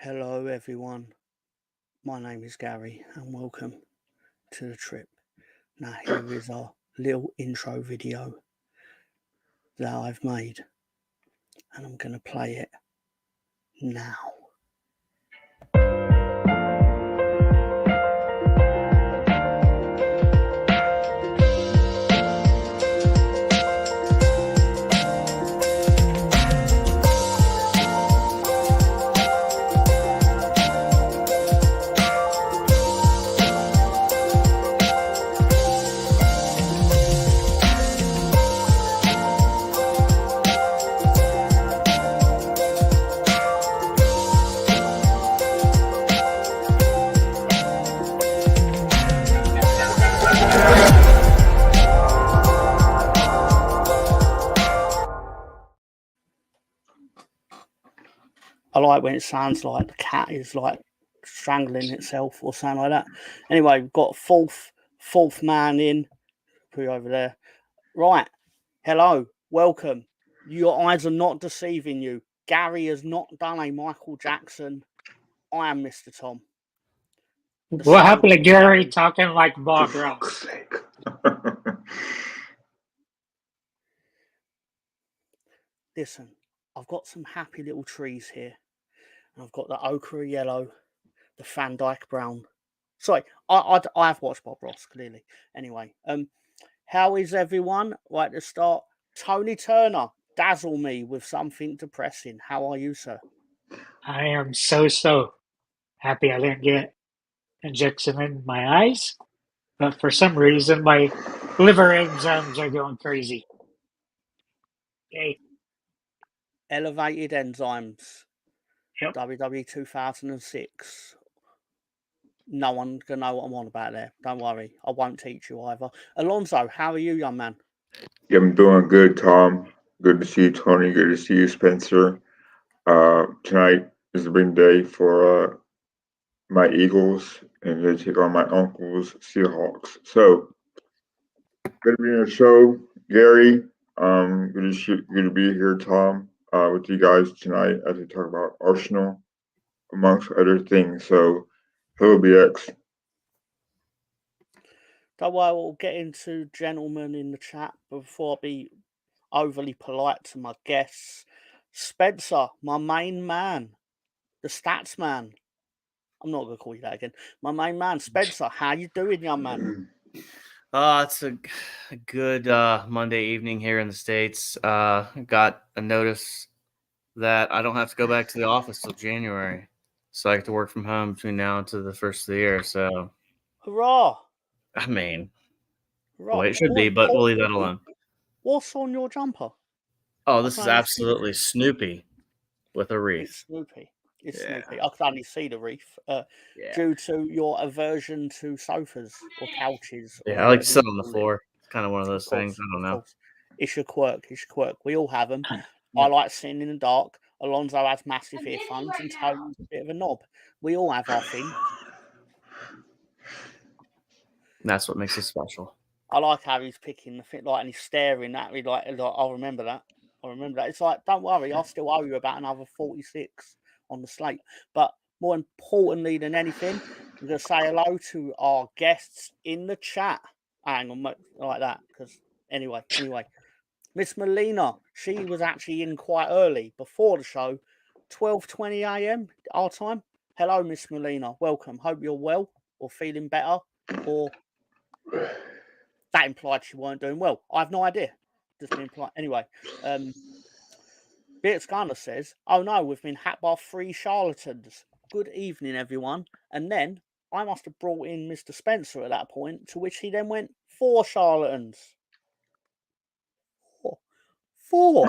Hello everyone, my name is Gary and welcome to the trip. Now here is our little intro video that I've made and I'm going to play it now. I like when it sounds like the cat is like strangling itself or something like that. Anyway, we've got fourth man in. Put you over there. Right. Hello. Welcome. Your eyes are not deceiving you. Gary has not done a Michael Jackson. I am Mr. Tom. What happened to Gary talking like Bob Ross? Listen, I've got some happy little trees here. I've got the ochre yellow, the Van Dyke brown. Sorry, I have watched Bob Ross, clearly. Anyway, how is everyone? Right to start, Tony Turner, dazzle me with something depressing. How are you, sir? I am so happy I didn't get injection in my eyes, but for some reason my liver enzymes are going crazy. Yay. Elevated enzymes. Yep. WWE 2006. No one can know what I'm on about there. Don't worry. I won't teach you either. Alonso, how are you, young man? Yeah, I'm doing good, Tom. Good to see you, Tony. Good to see you, Spencer. Tonight is a big day for my Eagles, and they take on my uncle's Seahawks. So, good to be on the show, Gary. Good to be here, Tom, with you guys tonight as we talk about Arsenal, amongst other things. So, hello, BX. Don't worry, we'll get into gentlemen in the chat before I be overly polite to my guests. Spencer, my main man, the stats man. I'm not going to call you that again. My main man, Spencer, how you doing, young man? It's a good Monday evening here in the States. Got a notice that I don't have to go back to the office till January. So I get to work from home between now and to the first of the year. So, hurrah! I mean, Hurrah. well, it should be, but we'll leave that alone. What's on your jumper? Oh, this is absolutely Snoopy with a wreath. It's Snoopy. It's Snoopy. I could only see the wreath due to your aversion to sofas or couches. Yeah, I like to sit on the floor. It's kind of one of those things. I don't know. It's your quirk. It's your quirk. We all have them. I like sitting in the dark. Alonso has massive earphones and Tony's a bit of a knob. We all have our thing. That's what makes it special. I like how he's picking the thing, and he's staring at me like I'll remember that. It's like, don't worry, I'll still owe you about another 46 on the slate. But more importantly than anything, I'm going to say hello to our guests in the chat. Hang on, like that, because anyway. Miss Melina, she was actually in quite early before the show, 12:20 a.m. our time. Hello, Miss Melina. Welcome. Hope you're well or feeling better, or that implied she weren't doing well. I have no idea. Just been implied. Anyway, Beard Scanner says, "Oh no, we've been hacked by 3 charlatans. Good evening, everyone." And then I must have brought in Mr. Spencer at that point, to which he then went, 4 charlatans. Four.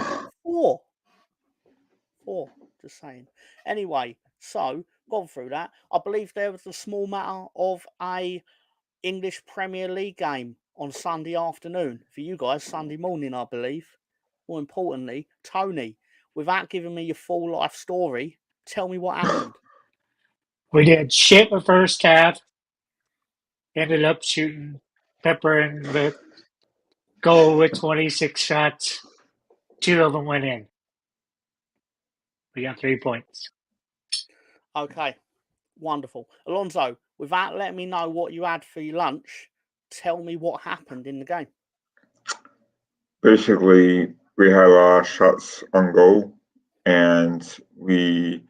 Just saying. Anyway, so gone through that. I believe there was a small matter of a English Premier League game on Sunday afternoon. For you guys, Sunday morning, I believe. More importantly, Tony, without giving me your full life story, tell me what happened. We did shit the first half. Ended up shooting Pepper in the goal with 26 shots. 2 of them went in. We got 3 points. Okay, wonderful. Alonso, without letting me know what you had for your lunch, tell me what happened in the game. Basically, we had a lot of shots on goal, and we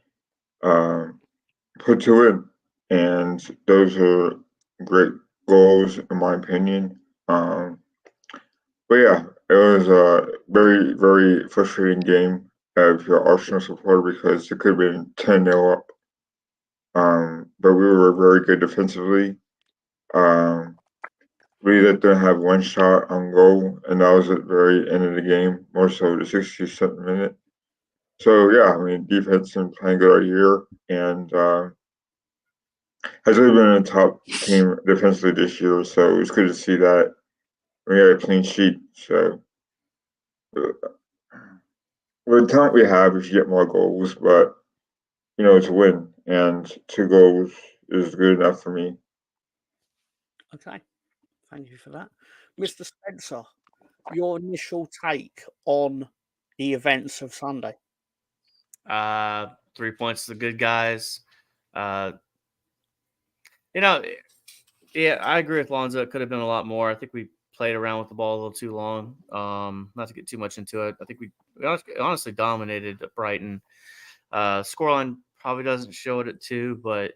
put two in, and those are great goals in my opinion. But yeah, it was a very, very frustrating game if you're Arsenal supporter because it could have been 10-0 up. But we were very good defensively. We let them have one shot on goal, and that was at the very end of the game, more so the 67th minute. So yeah, I mean, defense been playing good all year, and has really been a top team defensively this year. So it's good to see that we had a clean sheet. So with the talent we have, we should get more goals, but it's a win, and 2 goals is good enough for me. Okay, thank you for that. Mr. Spencer, your initial take on the events of Sunday. 3 points to the good guys. Yeah, I agree with Lonzo. It could have been a lot more. I think we played around with the ball a little too long. Not to get too much into it. I think we honestly dominated Brighton. Scoreline probably doesn't show it at 2, but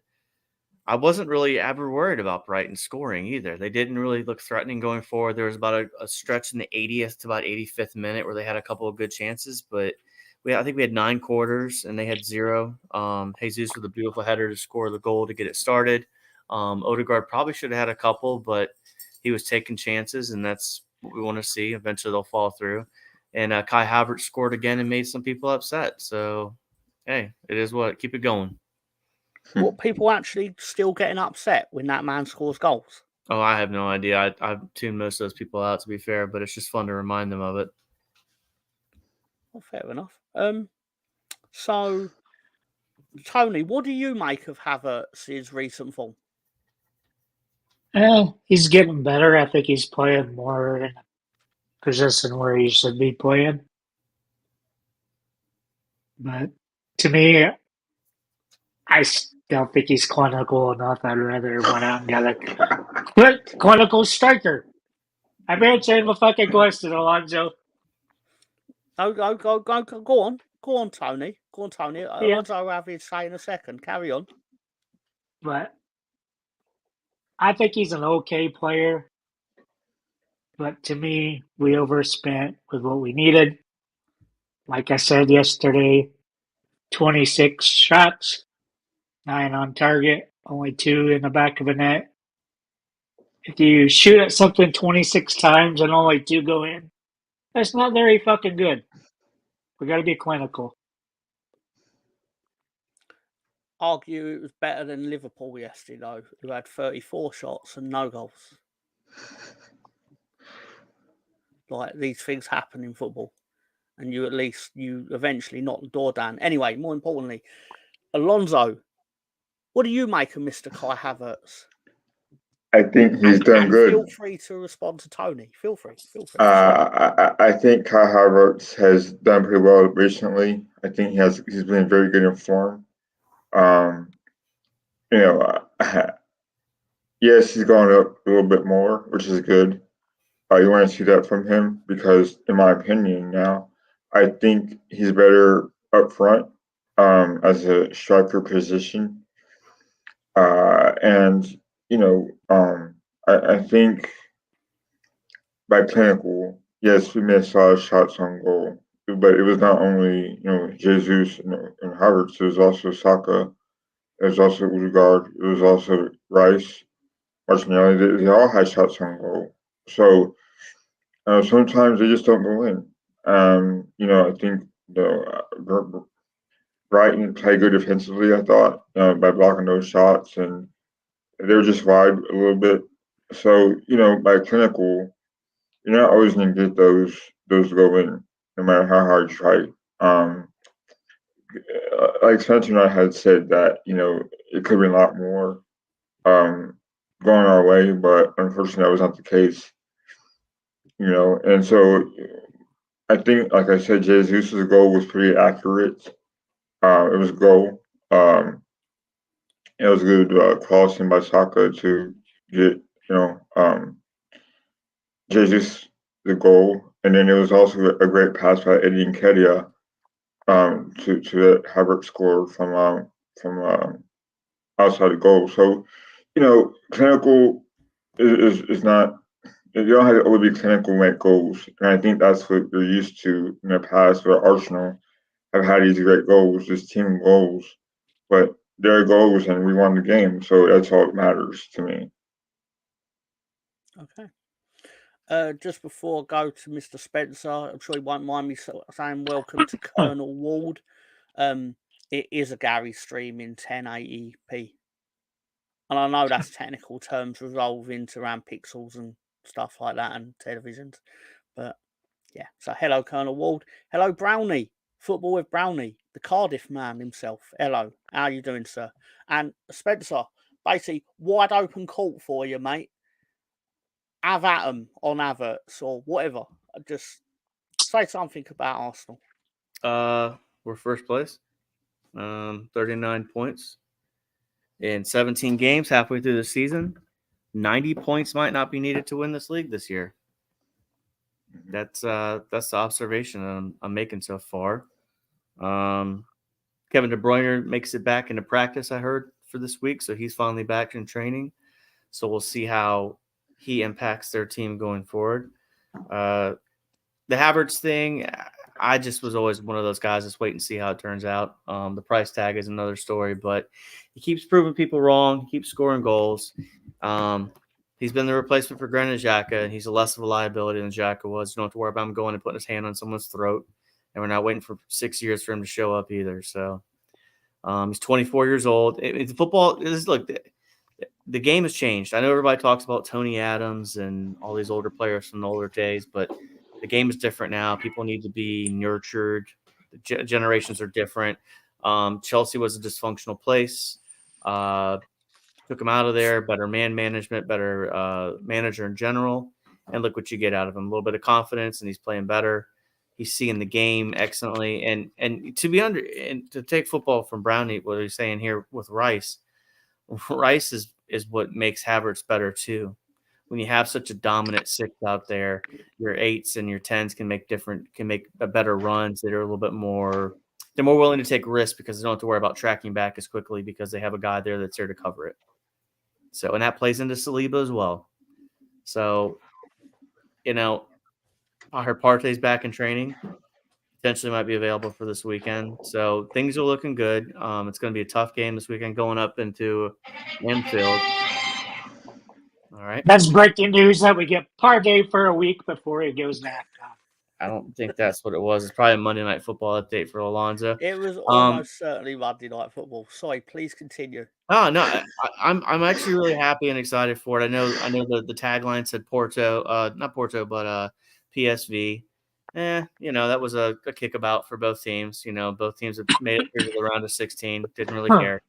I wasn't really ever worried about Brighton scoring either. They didn't really look threatening going forward. There was about a stretch in the 80th to about 85th minute where they had a couple of good chances, but I think we had 9 quarters and they had 0. Jesus with a beautiful header to score the goal to get it started. Odegaard probably should have had a couple, but he was taking chances, and that's what we want to see. Eventually they'll fall through. And Kai Havertz scored again and made some people upset. So, hey, it is what. Keep it going. What people actually still getting upset when that man scores goals? Oh, I have no idea. I've tuned most of those people out, to be fair, but it's just fun to remind them of it. Well, fair enough. So, Tony, what do you make of Havertz's recent form? He's getting better. I think he's playing more in a position where he should be playing. But to me, I don't think he's clinical enough. I'd rather went out and got a clinical striker. I'm answering the fucking question, Alonso. Go on. Go on, Tony. Yeah. Alonso will have his say in a second. Carry on. But I think he's an okay player. But to me, we overspent with what we needed. Like I said yesterday, 26 shots, 9 on target, only 2 in the back of the net. If you shoot at something 26 times and only 2 go in, that's not very fucking good. We got to be clinical. Argue it was better than Liverpool yesterday, though, who had 34 shots and no goals. Like, these things happen in football, and you eventually knock the door down. Anyway, more importantly, Alonso, what do you make of Mr. Kai Havertz? I think he's done good. Feel free to respond to Tony. Feel free. I think Kai Havertz has done pretty well recently. I think he's been very good in form. Yes, he's gone up a little bit more, which is good. You want to see that from him because, in my opinion, now I think he's better up front as a striker position, and I think by clinical, yes, we missed a lot of shots on goal, but it was not only Jesus and Havertz. It was also Saka. It was also Odegaard. It was also Rice, Martinelli. They all had shots on goal. So sometimes they just don't go in. I think Brighton played good defensively. I thought by blocking those shots, and they were just wide a little bit. So by clinical, you're not always going to get those to go in, no matter how hard you try. Like Spencer and I had said that it could have been a lot more going our way, but unfortunately that was not the case. And so I think, like I said, Jesus' goal was pretty accurate. It was a goal. It was good crossing by Saka to get Jesus the goal, and then it was also a great pass by Eddie Nketiah to let Havertz score from outside the goal. So, clinical is not. You don't have to always be clinical to make goals, and I think that's what we're used to in the past. Where Arsenal have had these great goals, just team goals, but their goals, and we won the game. So that's all that matters to me. Okay. Just before I go to Mr. Spencer, I'm sure he won't mind me saying welcome to Colonel Ward. It is a Gary stream in 1080p. And I know that's technical terms resolving to around pixels and stuff like that and televisions. But yeah, so hello, Colonel Ward. Hello, Brownie. Football with Brownie, the Cardiff man himself. Hello, how are you doing, sir? And Spencer, basically, wide open court for you, mate. Have at 'em on Havertz or whatever. Just say something about Arsenal. We're first place. 39 points in 17 games halfway through the season. 90 points might not be needed to win this league this year. That's the observation I'm making so far. Kevin De Bruyne makes it back into practice, I heard, for this week, so he's finally back in training. So we'll see how he impacts their team going forward. The Havertz thing, I just was always one of those guys that's wait and see how it turns out. The price tag is another story, but he keeps proving people wrong. He keeps scoring goals. He's been the replacement for Granit Xhaka, and he's a less of a liability than Xhaka was. You don't have to worry about him going and putting his hand on someone's throat, and we're not waiting for 6 years for him to show up either. So he's 24 years old. The game has changed. I know everybody talks about Tony Adams and all these older players from the older days, but the game is different now. People need to be nurtured. The generations are different. Chelsea was a dysfunctional place. Took him out of there. Better man management, better manager in general. And look what you get out of him. A little bit of confidence, and he's playing better. He's seeing the game excellently. And to take football from Brownie, what he's saying here with Rice is what makes Havertz better too. When you have such a dominant six out there, your eights and your tens can make better runs that are a little bit more. They're more willing to take risks because they don't have to worry about tracking back as quickly because they have a guy there that's there to cover it. So, and that plays into Saliba as well. So, I heard Partey's back in training. Potentially might be available for this weekend. So things are looking good. It's going to be a tough game this weekend going up into Anfield. All right. That's breaking news that we get Partey for a week before it goes to halftime. I don't think that's what it was. It's probably a Monday Night Football update for Alonso. It was almost certainly Monday Night Football. Sorry, please continue. Oh no, I'm actually really happy and excited for it. I know the tagline said Porto, not Porto, but PSV. That was a kickabout for both teams. Both teams have made it through the round of 16. Didn't really care,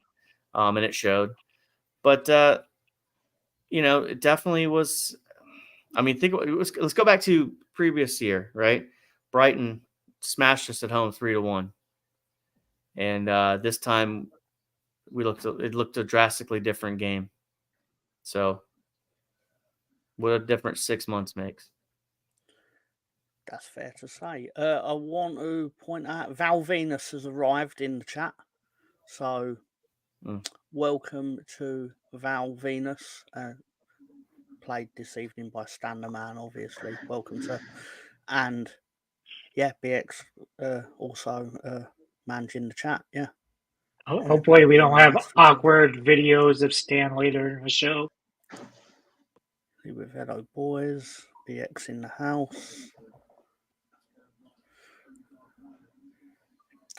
and it showed. But it definitely was. I mean, let's go back to previous year, right? Brighton smashed us at home 3-1, and this time it looked a drastically different game. So, what a difference 6 months makes. That's fair to say. I want to point out Val Venus has arrived in the chat. So, welcome to Val Venus. Played this evening by Stan the Man, obviously. Welcome to. And, yeah, BX also managing the chat. Yeah. Hopefully we don't have awkward videos of Stan later in the show. With hello boys, BX in the house.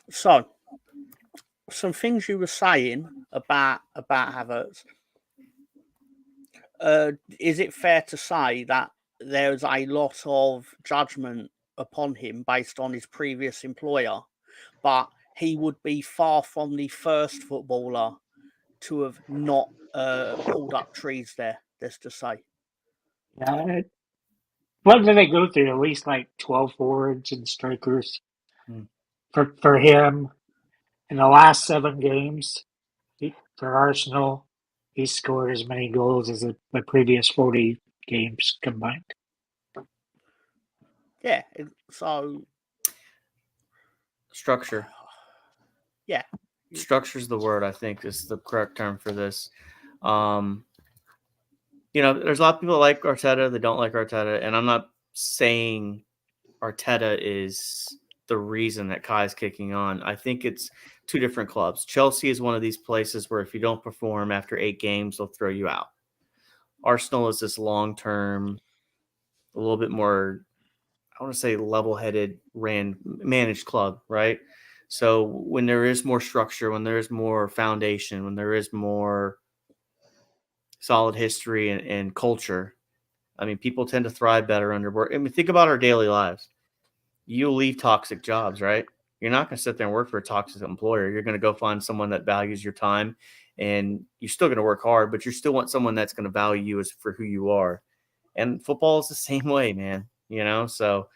So, some things you were saying about Havertz. Is it fair to say that there's a lot of judgment upon him based on his previous employer, but he would be far from the first footballer to have not pulled up trees there, let's just say? Yeah. What did they go through? At least like 12 forwards and strikers for him in the last 7 games. For Arsenal, he scored as many goals as the previous 40 games combined. Yeah. So Structure. Yeah. Structure's the word, I think, is the correct term for this. There's a lot of people that like Arteta that don't like Arteta, and I'm not saying Arteta is the reason that Kai's kicking on. I think it's two different clubs. Chelsea is one of these places where if you don't perform after 8 games, they'll throw you out. Arsenal is this long-term, a little bit more, I want to say level-headed, managed club, right? So when there is more structure, when there is more foundation, when there is more solid history and culture, I mean, people tend to thrive better under work. I mean, think about our daily lives. You leave toxic jobs, right? You're not going to sit there and work for a toxic employer. You're going to go find someone that values your time, and you're still going to work hard, but you still want someone that's going to value you as for who you are. And football is the same way, man. So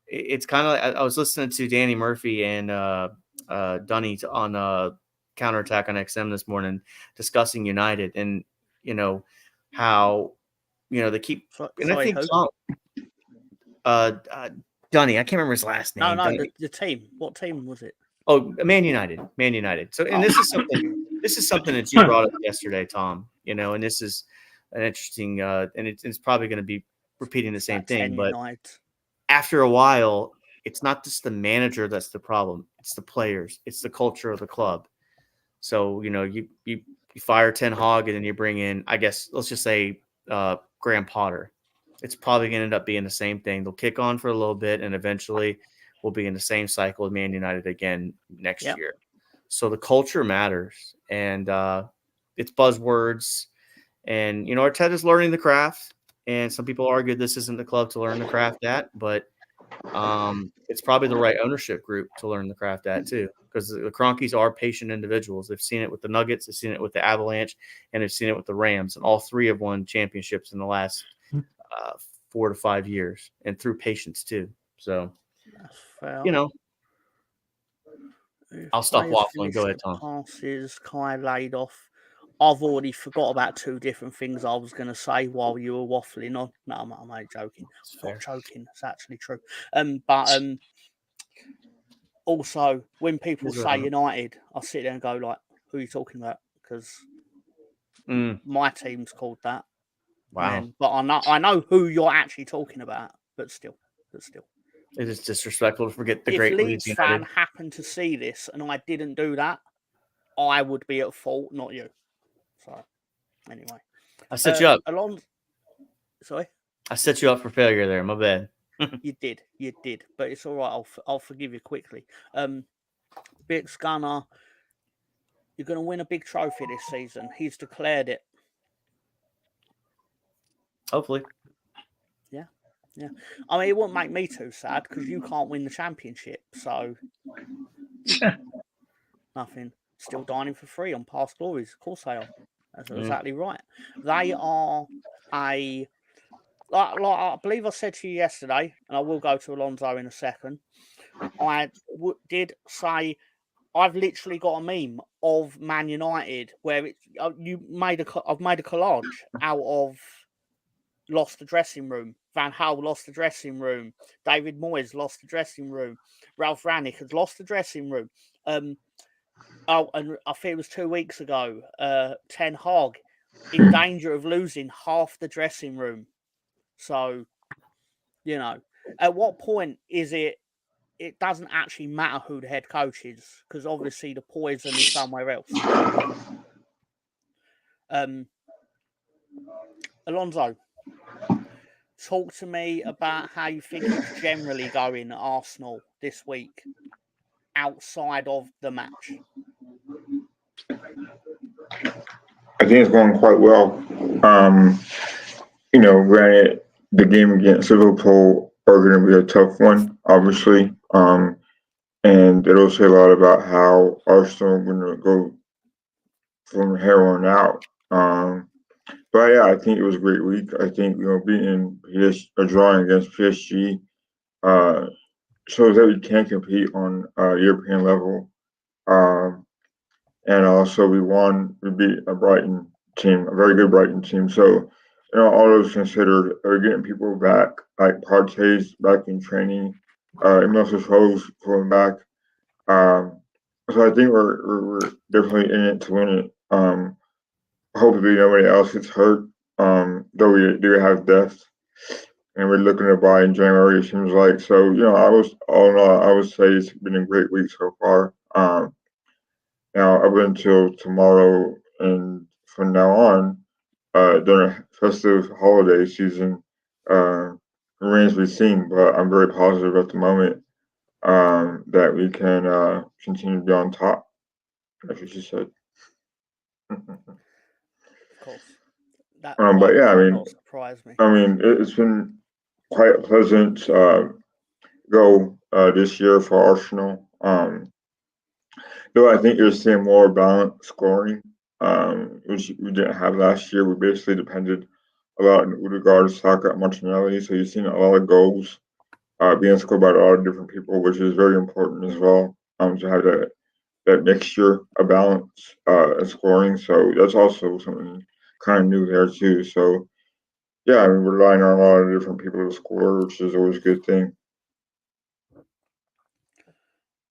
it's kind of. I was listening to Danny Murphy and Dunny on Counterattack on XM this morning discussing United, and how they keep. And I think Dunny, I can't remember his last name. No, the team. What team was it? Oh, Man United. So, and this is something that you brought up yesterday, Tom. And this is an interesting, and it's probably going to be repeating the same thing. But after a while, it's not just the manager that's the problem; it's the players, it's the culture of the club. So you fire Ten Hag and then you bring in, I guess, let's just say Graham Potter. It's probably going to end up being the same thing. They'll kick on for a little bit, and eventually we'll be in the same cycle of Man United again next year. So the culture matters, and it's buzzwords. And, Arteta's learning the craft, and some people argue this isn't the club to learn the craft at, but it's probably the right ownership group to learn the craft at too, because the Cronkies are patient individuals. They've seen it with the Nuggets, they've seen it with the Avalanche, and they've seen it with the Rams, and all three have won championships in the last 4 to 5 years, and through patience too. So, I'll stop waffling. Go ahead, Tom. Passes, Kai laid off. I've already forgot about 2 different things I was going to say while you were waffling on. No, I'm only joking. I'm not joking. It's actually true. But also, when people say United, I sit there and go like, "Who are you talking about?" Because my team's called that. Wow. Then, but I know who you're actually talking about. But still. It is disrespectful to forget the if great Leeds fan happened to see this and I didn't do that, I would be at fault, not you. So, anyway. I set you up. Sorry? I set you up for failure there. My bad. You did. But it's all right. I'll forgive you quickly. Big Gunner, you're going to win a big trophy this season. He's declared it. Hopefully. Yeah. I mean, it wouldn't make me too sad because you can't win the championship. So, nothing. Still dining for free on Past Glories. Of course they are. That's exactly right. They are like I believe I said to you yesterday, and I will go to Alonso in a second. I did say I've literally got a meme of Man United where I've made a collage out of lost the dressing room. Van Gaal lost the dressing room. David Moyes lost the dressing room. Ralph Rangnick has lost the dressing room. And I think it was 2 weeks ago. Ten Hag in danger of losing half the dressing room. So, at what point is it? It doesn't actually matter who the head coach is because obviously the poison is somewhere else. Alonso, talk to me about how you think it's generally going at Arsenal this week outside of the match. I think it's going quite well. Granted, the game against Liverpool are going to be a tough one, obviously. And it'll say a lot about how Arsenal are going to go from here on out. But yeah, I think it was a great week. I think beating a drawing against PSG shows that we can compete on a European level. and also we beat a Brighton team, a very good Brighton team. So, all those considered, getting people back, like Partey's back in training, Emilio Rose pulling back. So I think we're definitely in it to win it. Hopefully nobody else gets hurt. Though we do have depth, and we're looking to buy in January. It seems like so. I was all in all, I would say it's been a great week so far. Now up until tomorrow and from now on, during festive holiday season, remains to be seen. But I'm very positive at the moment that we can continue to be on top. That's what she said. Of course. That But yeah, might not surprise me. It's been quite a pleasant go this year for Arsenal. Though I think you're seeing more balanced scoring, which we didn't have last year. We basically depended a lot on Odegaard, Saka, and Martinelli. So you've seen a lot of goals being scored by a lot of different people, which is very important as well. To have that mixture of balance and scoring. So that's also something kind of new there too. So yeah, we're relying on a lot of different people to score, which is always a good thing.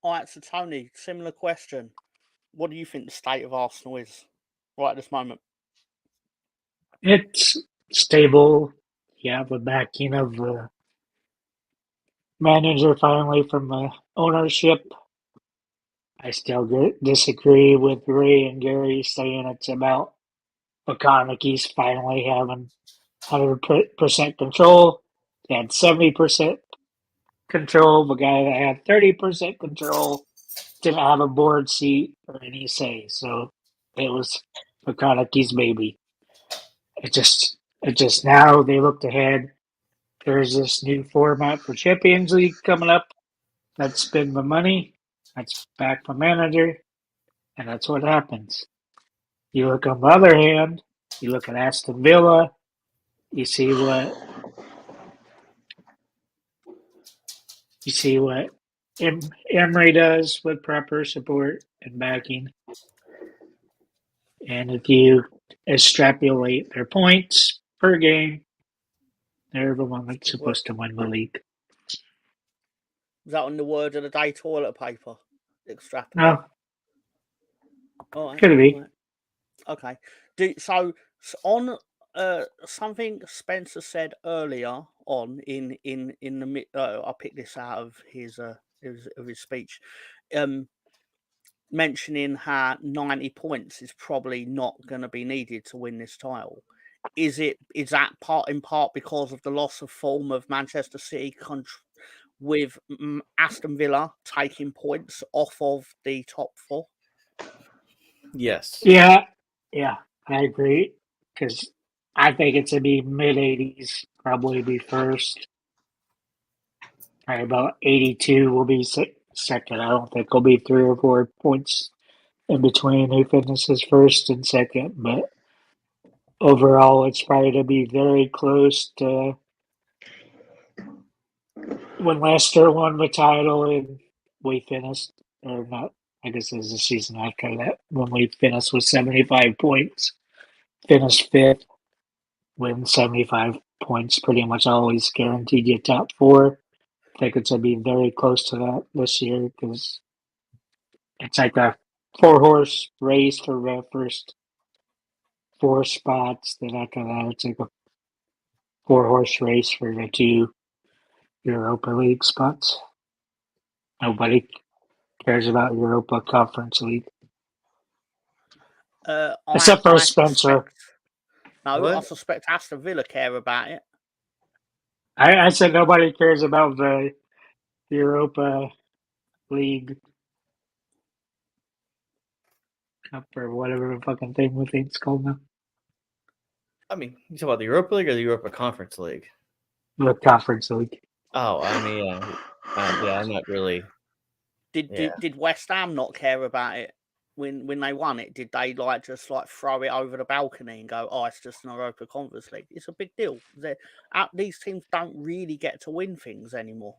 All right, so Tony, similar question. What do you think the state of Arsenal is right at this moment? It's stable. You have the backing of the manager finally from the ownership. I still disagree with Ray and Gary saying it's about McConaughey's finally having 100% control. They had 70% control. The guy that had 30% control didn't have a board seat or any say. So it was McConaughey's baby. It just now they looked ahead. There's this new format for Champions League coming up. Let's spend the money. Let's back the manager. And that's what happens. You look on the other hand, you look at Aston Villa, you see what Emery does with proper support and backing. And if you extrapolate their points per game, they're the one that's supposed to win the league. Is that on the word of the day toilet paper? Extrapolate. No. All right. Could be. All right. Okay. So on something Spencer said earlier on in the I picked this out of his speech, mentioning how 90 points is probably not going to be needed to win this title. Is that in part because of the loss of form of Manchester City with Aston Villa taking points off of the top four? Yes. Yeah, I agree. Because I think it's going to be mid-80s, probably be first. Probably about 82 will be second. I don't think it'll be 3 or 4 points in between who finishes first and second. But overall, it's probably to be very close to when Leicester won the title and we finished, or not, I guess it was the season after that, when we finished with 75 points, finished fifth, win 75 points, pretty much always guaranteed you top 4. I think it's going to be very close to that this year because it's like a 4-horse race for the first 4 spots. Then after that, it's like a 4-horse race for the 2 Europa League spots. Nobody cares about Europa Conference League. Except for Spencer. I suspect Aston Villa care about it. I said nobody cares about the Europa League Cup or whatever the fucking thing we think it's called now. I mean, you talk about the Europa League or the Europa Conference League? The Conference League. Oh, I mean, yeah, I'm not really. Did West Ham not care about it when they won it? Did they just throw it over the balcony and go, "Oh, it's just an Europa Conference League"? It's a big deal. These teams don't really get to win things anymore.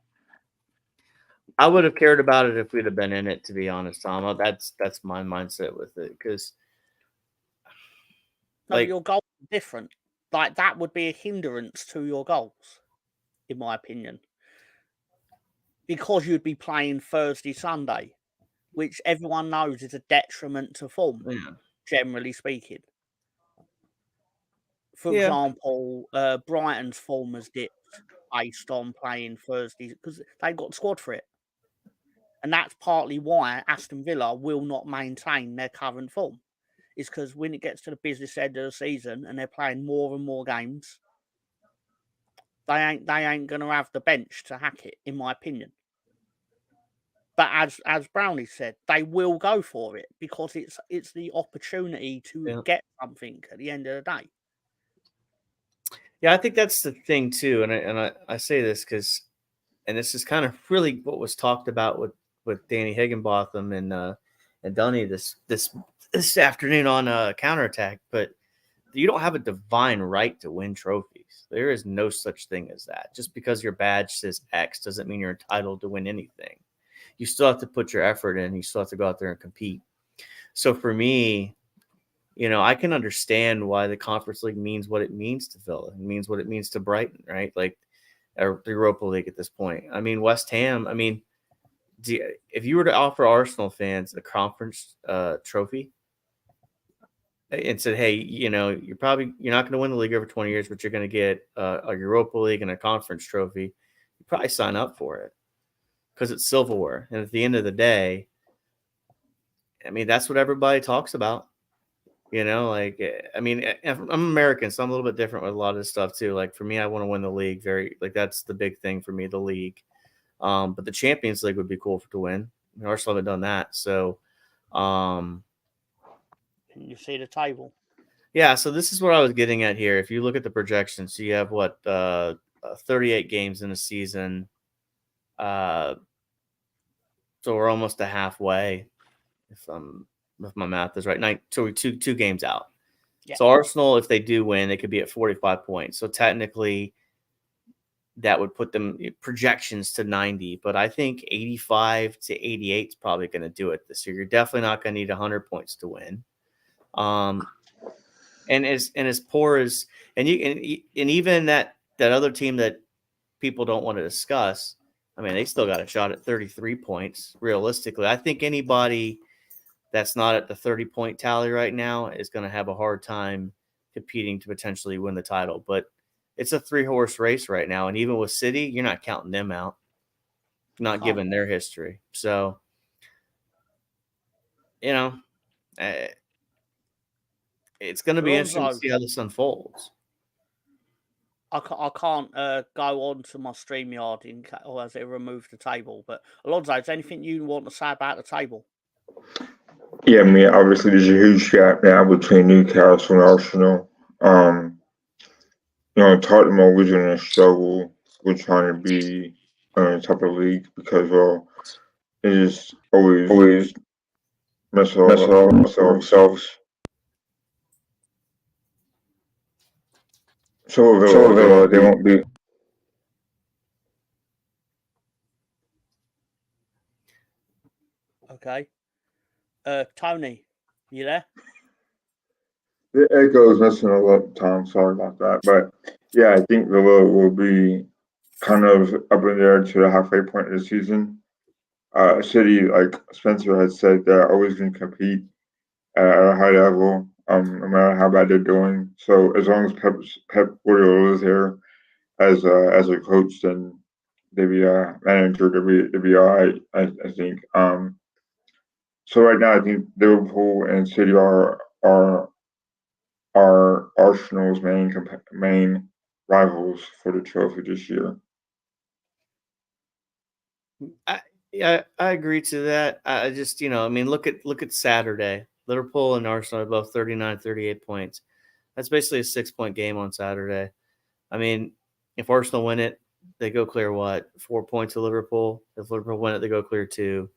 I would have cared about it if we'd have been in it, to be honest, Tom. That's my mindset with it, because No, but your goals are different. Like, that would be a hindrance to your goals, in my opinion. Because you'd be playing Thursday, Sunday, which everyone knows is a detriment to form, generally speaking. For example, Brighton's form has dipped based on playing Thursdays because they've got the squad for it. And that's partly why Aston Villa will not maintain their current form. Is because when it gets to the business end of the season and they're playing more and more games, they ain't going to have the bench to hack it, in my opinion. But as Brownie said, they will go for it because it's the opportunity to get something at the end of the day. Yeah, I think that's the thing too, and I say this because, and this is kind of really what was talked about with Danny Higginbotham and Dunny this afternoon on Counterattack. But you don't have a divine right to win trophies. There is no such thing as that. Just because your badge says X doesn't mean you're entitled to win anything. You still have to put your effort in. You still have to go out there and compete. So for me, I can understand why the Conference League means what it means to Villa. It means what it means to Brighton, right? Like, or the Europa League at this point. I mean, West Ham, if you were to offer Arsenal fans a conference trophy and said, hey, you're not going to win the league over 20 years, but you're going to get a Europa League and a conference trophy, you probably sign up for it because it's silverware. And at the end of the day, that's what everybody talks about. I'm American, so I'm a little bit different with a lot of this stuff too. Like, for me, I want to win the league. That's the big thing for me, the league. But the Champions League would be cool to win. Arsenal haven't done that. So, Can you see the table? Yeah, so this is what I was getting at here. If you look at the projections, so you have 38 games in a season. So we're almost to halfway, if my math is right. So we're two games out. Yeah. So Arsenal, if they do win, they could be at 45 points. So technically, that would put them projections to 90. But I think 85 to 88 is probably going to do it this year. You're definitely not going to need 100 points to win. And as poor as and even that other team that people don't want to discuss, they still got a shot at 33 points. Realistically, I think anybody that's not at the 30-point tally right now is going to have a hard time competing to potentially win the title. But it's a 3-horse race right now, and even with City, you're not counting them out, not given their history. So, it's going to be interesting to see how this unfolds. I can't go on to my StreamYard or as it removed the table. But Alonso, is there anything you want to say about the table? Yeah, obviously there's a huge gap now between Newcastle and Arsenal. Tottenham always in a struggle with trying to be on the top of the league because, they just always mess up themselves. So they won't be. Okay. Tony, you there? The echo is messing up, Tom. Sorry about that. But yeah, I think Villa will be kind of up in there to the halfway point of the season. City, like Spencer has said, they're always going to compete at a high level, no matter how bad they're doing. So as long as Pep Guardiola is here as a coach, then they'll be a manager. They'll be all right, I think. So right now, I think Liverpool and City are Arsenal's main rivals for the trophy this year. I agree to that. I just, look at Saturday. Liverpool and Arsenal are both 39, 38 points. That's basically a 6-point game on Saturday. If Arsenal win it, they go clear 4 points to Liverpool. If Liverpool win it, they go clear 2.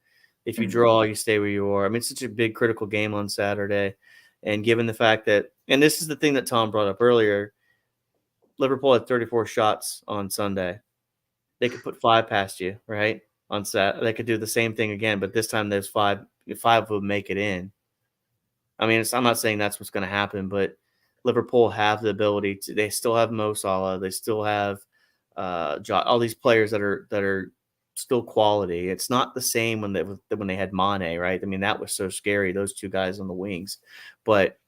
If you draw, you stay where you are. It's such a big critical game on Saturday. And given the fact that, and this is the thing that Tom brought up earlier, Liverpool had 34 shots on Sunday. They could put 5 past you, right? on Saturday. They could do the same thing again, but this time there's five would make it in. I mean, I'm not saying that's what's going to happen, but Liverpool have the ability to. They still have Mo Salah. They still have all these players that are still quality. It's not the same when they had Mane, right? I mean, that was so scary. Those two guys on the wings, but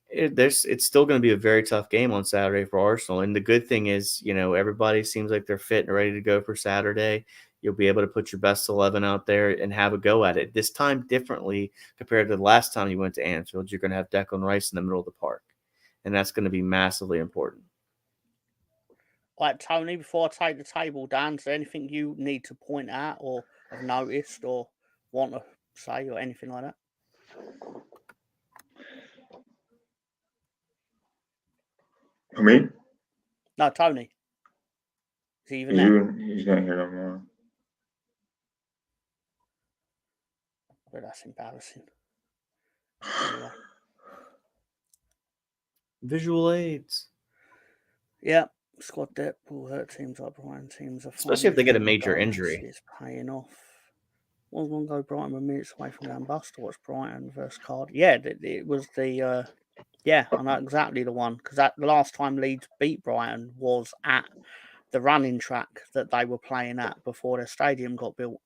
it's still going to be a very tough game on Saturday for Arsenal. And the good thing is, everybody seems like they're fit and ready to go for Saturday. You'll be able to put your best 11 out there and have a go at it. This time differently compared to the last time you went to Anfield. You're going to have Declan Rice in the middle of the park, and that's going to be massively important. All right, Tony, before I take the table down, is there anything you need to point out or have noticed or want to say or anything like that? For me? No, Tony. Is he even there? He's not here no more. But that's embarrassing. Anyway. Visual aids. Yeah, squad depth will hurt teams like Brighton. Teams are especially if they get a major injury. It's paying off. Was one go Brighton with minutes away from going bust to watch Brighton versus Cardiff? Yeah, it was the. Yeah, I know exactly the one because the last time Leeds beat Brighton was at the running track that they were playing at before their stadium got built.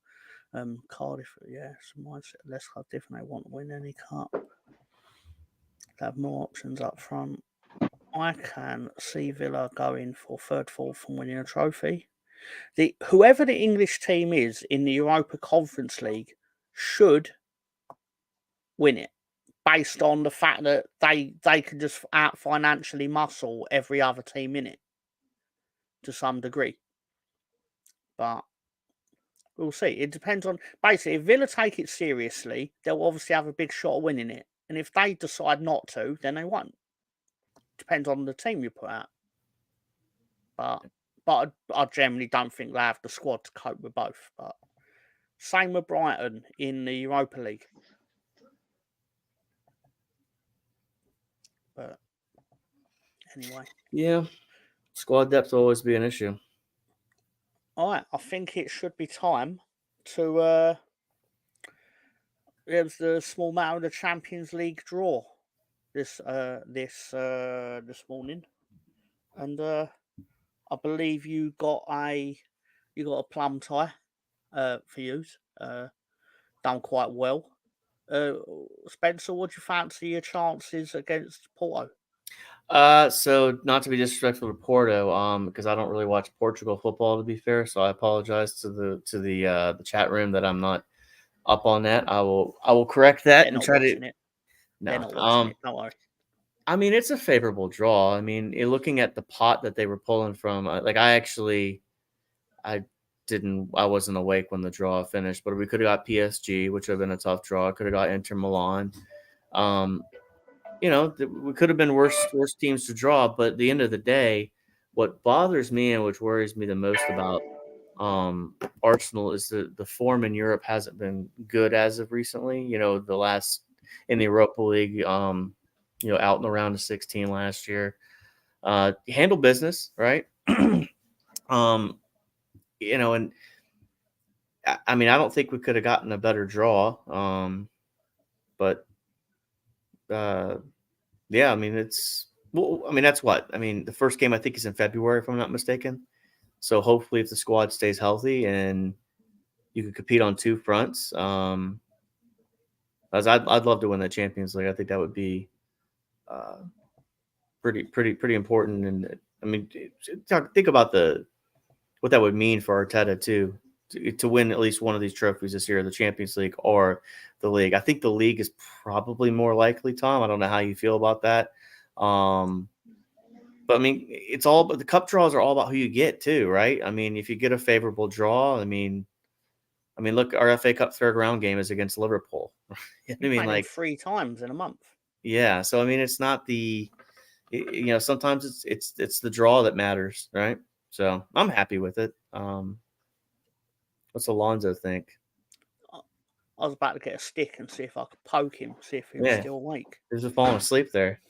Cardiff, yeah, some mindset less club different. They want to win any cup. They have more options up front. I can see Villa going for third, fourth, and winning a trophy. Whoever the English team is in the Europa Conference League should win it, based on the fact that they can just out financially muscle every other team in it to some degree. But we'll see. It depends on basically if Villa take it seriously, they'll obviously have a big shot at winning it. And if they decide not to, then they won't. Depends on the team you put out. But I generally don't think they have the squad to cope with both. But same with Brighton in the Europa League. But anyway. Yeah. Squad depth will always be an issue. All right. I think it should be time to it was the small matter of the Champions League draw this morning. And I believe you got a plum tie for you. Done quite well. Spencer, what do you fancy your chances against Porto? So not to be disrespectful to Porto, because I don't really watch Portugal football, to be fair. So I apologize to the chat room that I'm not up on that. I will correct that and try to. It. No, they're not watching it. Don't worry. I mean, it's a favorable draw. I mean, looking at the pot that they were pulling from, I wasn't awake when the draw finished, but we could have got PSG, which would have been a tough draw. Could have got Inter Milan. We could have been worse teams to draw, but at the end of the day, what bothers me and which worries me the most about Arsenal is the form in Europe hasn't been good as of recently. The last in the Europa League, out in the round of 16 last year, handle business, right? And I mean, I don't think we could have gotten a better draw. But yeah, I mean, that's what I mean. The first game I think is in February, if I'm not mistaken. So hopefully, if the squad stays healthy and you can compete on two fronts, as I'd love to win the Champions League. I think that would be pretty important. And I mean, think about what that would mean for Arteta too, to win at least one of these trophies this year, the Champions League or the league. I think the league is probably more likely, Tom. I don't know how you feel about that. But I mean, but the cup draws are all about who you get too, right? I mean, if you get a favorable draw, I mean, look, our FA Cup third round game is against Liverpool. I mean, like 3 times in a month. Yeah, so I mean, it's not sometimes it's the draw that matters, right? So I'm happy with it. What's Alonso think? I was about to get a stick and see if I could poke him, see if he was still awake. He's just falling asleep there.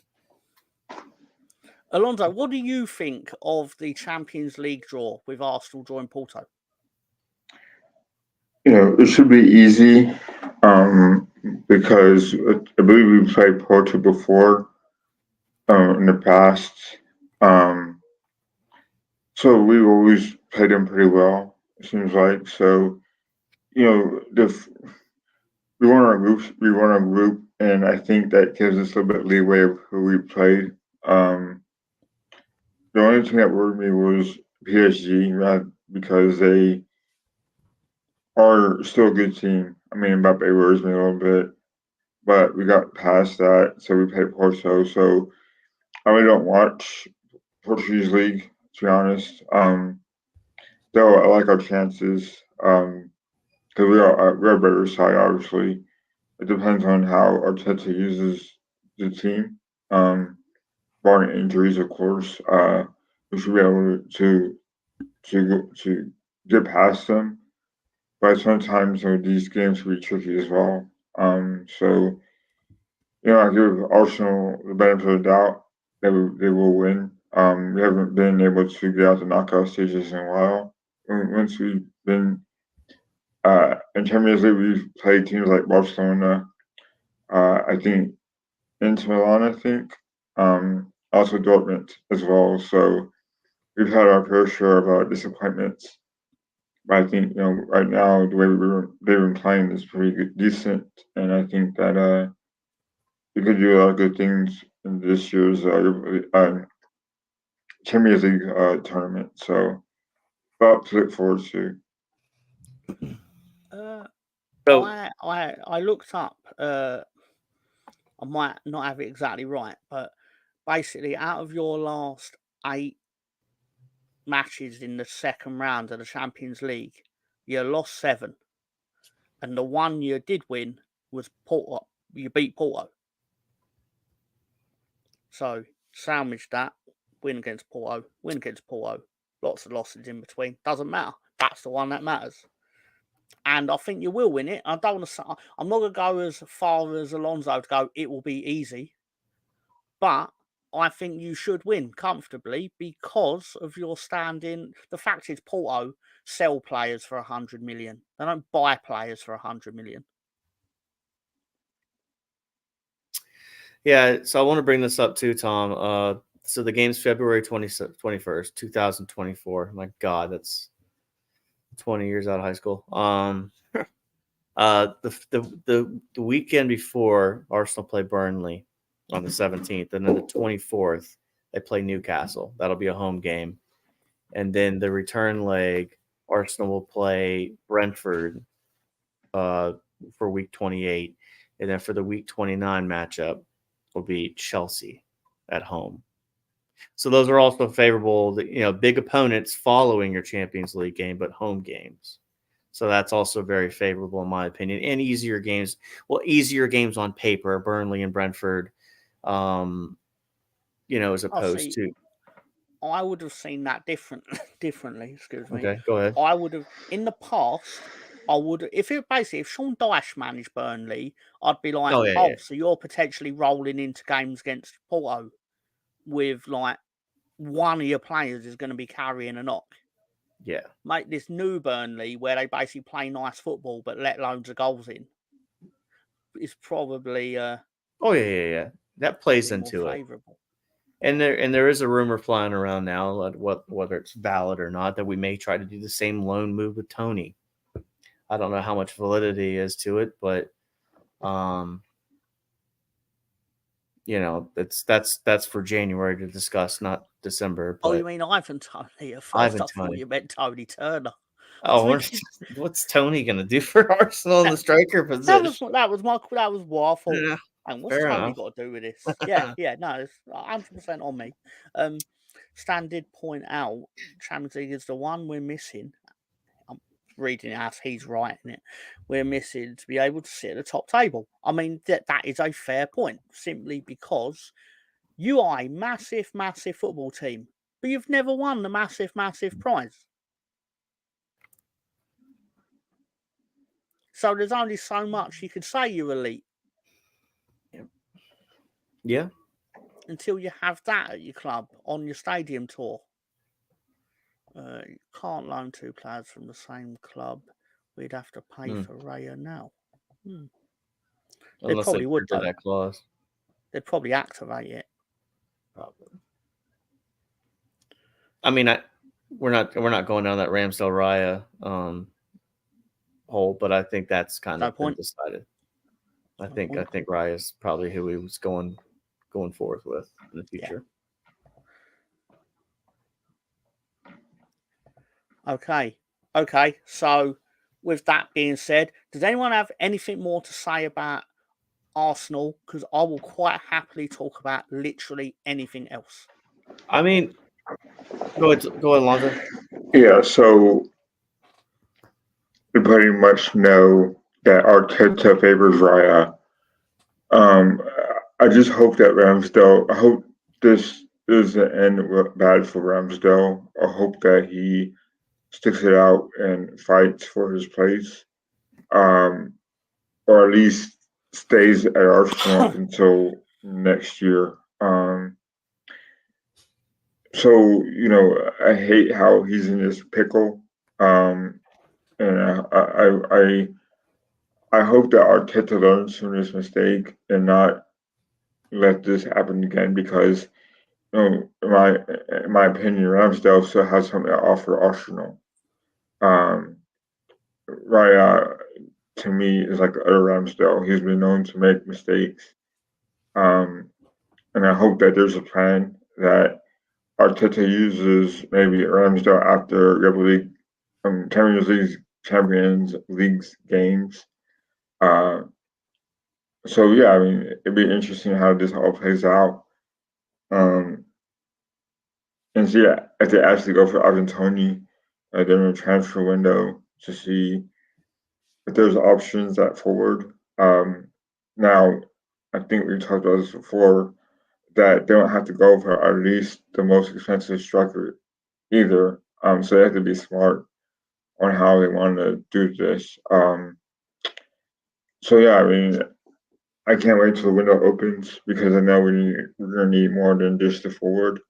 Alonso, what do you think of the Champions League draw with Arsenal drawing Porto? it should be easy because I believe we played Porto before in the past. So we've always played them pretty well, it seems like. So, we won our group, and I think that gives us a little bit leeway of who we played. The only thing that worried me was PSG, right? Because they are still a good team. I mean, Mbappe worries me a little bit, but we got past that, so we played Porto. So I really don't watch Portuguese league, to be honest. Though I like our chances, because we're a better side, obviously. It depends on how Arteta uses the team. Barring injuries, of course, we should be able to get past them. But sometimes these games can be tricky as well. So I give Arsenal the benefit of the doubt that they will win. We haven't been able to get out the knockout stages in a while. Once we've been in Champions League, we've played teams like Barcelona. I think Inter Milan. I think also Dortmund as well. So we've had our fair share of disappointments. But I think right now the way they've been playing is pretty good, decent, and I think that we could do a lot of good things in this year's Champions League tournament. So, about to look forward to. So I looked up. I might not have it exactly right, but basically, out of your last 8 matches in the second round of the Champions League, you lost 7, and the one you did win was Porto. You beat Porto, so sandwich that. Win against Porto. Win against Porto. Lots of losses in between. Doesn't matter. That's the one that matters. And I think you will win it. I don't want to say, I'm not going to go as far as Alonso to go, it will be easy. But I think you should win comfortably because of your standing. The fact is, Porto sell players for 100 million. They don't buy players for 100 million. Yeah, so I want to bring this up too, Tom. So the game's February 21st, 2024. My God, that's 20 years out of high school. The weekend before, Arsenal play Burnley on the 17th, and then the 24th they play Newcastle. That'll be a home game, and then the return leg, Arsenal will play Brentford for week 28, and then for the week 29 matchup will be Chelsea at home. So those are also favorable, big opponents following your Champions League game, but home games. So that's also very favorable in my opinion, and easier games. Well, easier games on paper, Burnley and Brentford, as opposed to. I would have seen that differently. Excuse me. Okay, go ahead. I would have in the past. I would if Sean Dyche managed Burnley, I'd be like, so you're potentially rolling into games against Porto with like one of your players is going to be carrying a knock. Yeah. Make this new Burnley where they basically play nice football but let loads of goals in. It's probably yeah. That plays into it. Favorable. And there is a rumor flying around now, whether it's valid or not, that we may try to do the same loan move with Tony. I don't know how much validity is to it, but that's for January to discuss, not December. But you mean Ivan Toney? At first, I thought you meant Tony Turner. What's Tony gonna do for Arsenal in the striker position? That was what I thought. Yeah, and what's Tony got to do with this? No, it's 100% on me. Stan did point out Champions League is the one we're missing. I'm reading it as he's writing it. We're missing to be able to sit at the top table. I mean, that is a fair point, simply because you are a massive, massive football team, but you've never won the massive, massive prize. So there's only so much you could say you're elite. Yeah. Until you have that at your club on your stadium tour. You can't loan 2 players from the same club we'd have to pay for Raya now. Unless probably would, trigger though. that clause. They'd probably activate it. Probably. I mean, we're not going down that Ramsdale Raya hole, but I think that's kind of been decided. I think Raya is probably who he was going forth with in the future. Yeah. Okay. So, with that being said, does anyone have anything more to say about Arsenal? Because I will quite happily talk about literally anything else. I mean, go ahead, Alonso. Yeah, so we pretty much know that Arteta favors Raya. I just hope that Ramsdale. I hope this doesn't end bad for Ramsdale. I hope that he sticks it out and fights for his place, or at least stays at Arsenal until next year. So I hate how he's in this pickle, and I hope that Arteta learns from this mistake and not let this happen again, because in my opinion, Ramsdale still has something to offer Arsenal. Raya, to me, is like other Ramsdale. He's been known to make mistakes, and I hope that there's a plan that Arteta uses maybe Ramsdale after Champions League's games. So yeah, I mean, it'd be interesting how this all plays out. And see if they actually go for Ivan Toney during the transfer window to see if there's options at forward. Now, I think we talked about this before, that they don't have to go for at least the most expensive striker either. So they have to be smart on how they want to do this. So yeah, I mean, I can't wait till the window opens, because I know we're gonna need more than just the forward.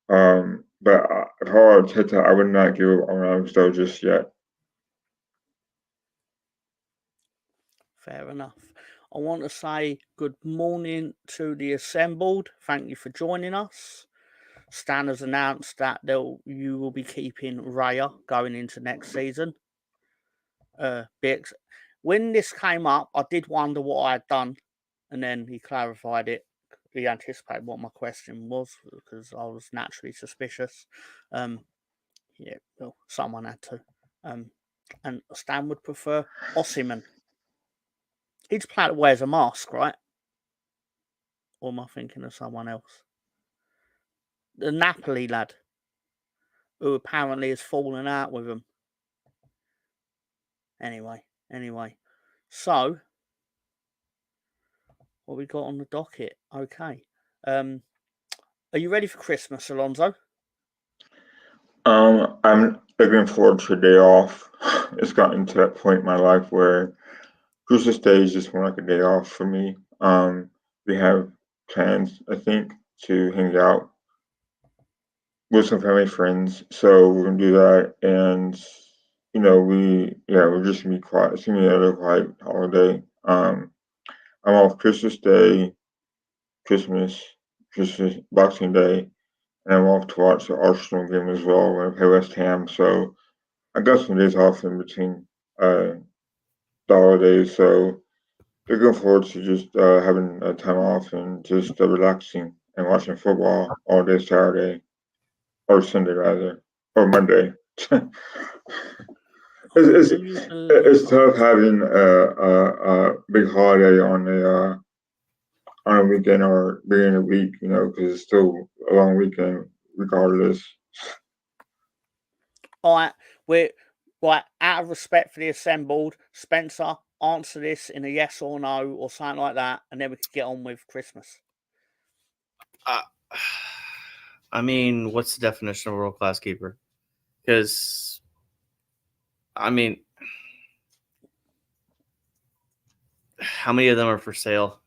But if I were Arteta, I would not give up on Ramsdale just yet. Fair enough. I want to say good morning to the assembled. Thank you for joining us. Stan has announced that you will be keeping Raya going into next season. When this came up, I did wonder what I had done, and then he clarified it. He anticipated what my question was, because I was naturally suspicious. Well, someone had to. And Stan would prefer Osimhen. He's a player that wears a mask, right? Or am I thinking of someone else? The Napoli lad, who apparently has fallen out with him. Anyway. So, what we got on the docket? Okay. Are you ready for Christmas, Alonso? I'm looking forward to a day off. It's gotten to that point in my life where Christmas Day is just more like a day off for me. We have plans, I think, to hang out with some family friends, so we're gonna do that. And we're just gonna be quiet. It's gonna be another quiet holiday. I'm off Christmas Day, Christmas, Boxing Day, and I'm off to watch the Arsenal game as well when I play West Ham. So I got some days off in between the holidays. So looking forward to just having time off and just relaxing and watching football all day Saturday, or Sunday rather, or Monday. It's tough having a big holiday on a weekend or beginning of the week, because it's still a long weekend regardless. All right, we're right. Out of respect for the assembled, Spencer, answer this in a yes or no or something like that, and then we can get on with Christmas. I mean, what's the definition of a world-class keeper? Because, I mean, how many of them are for sale?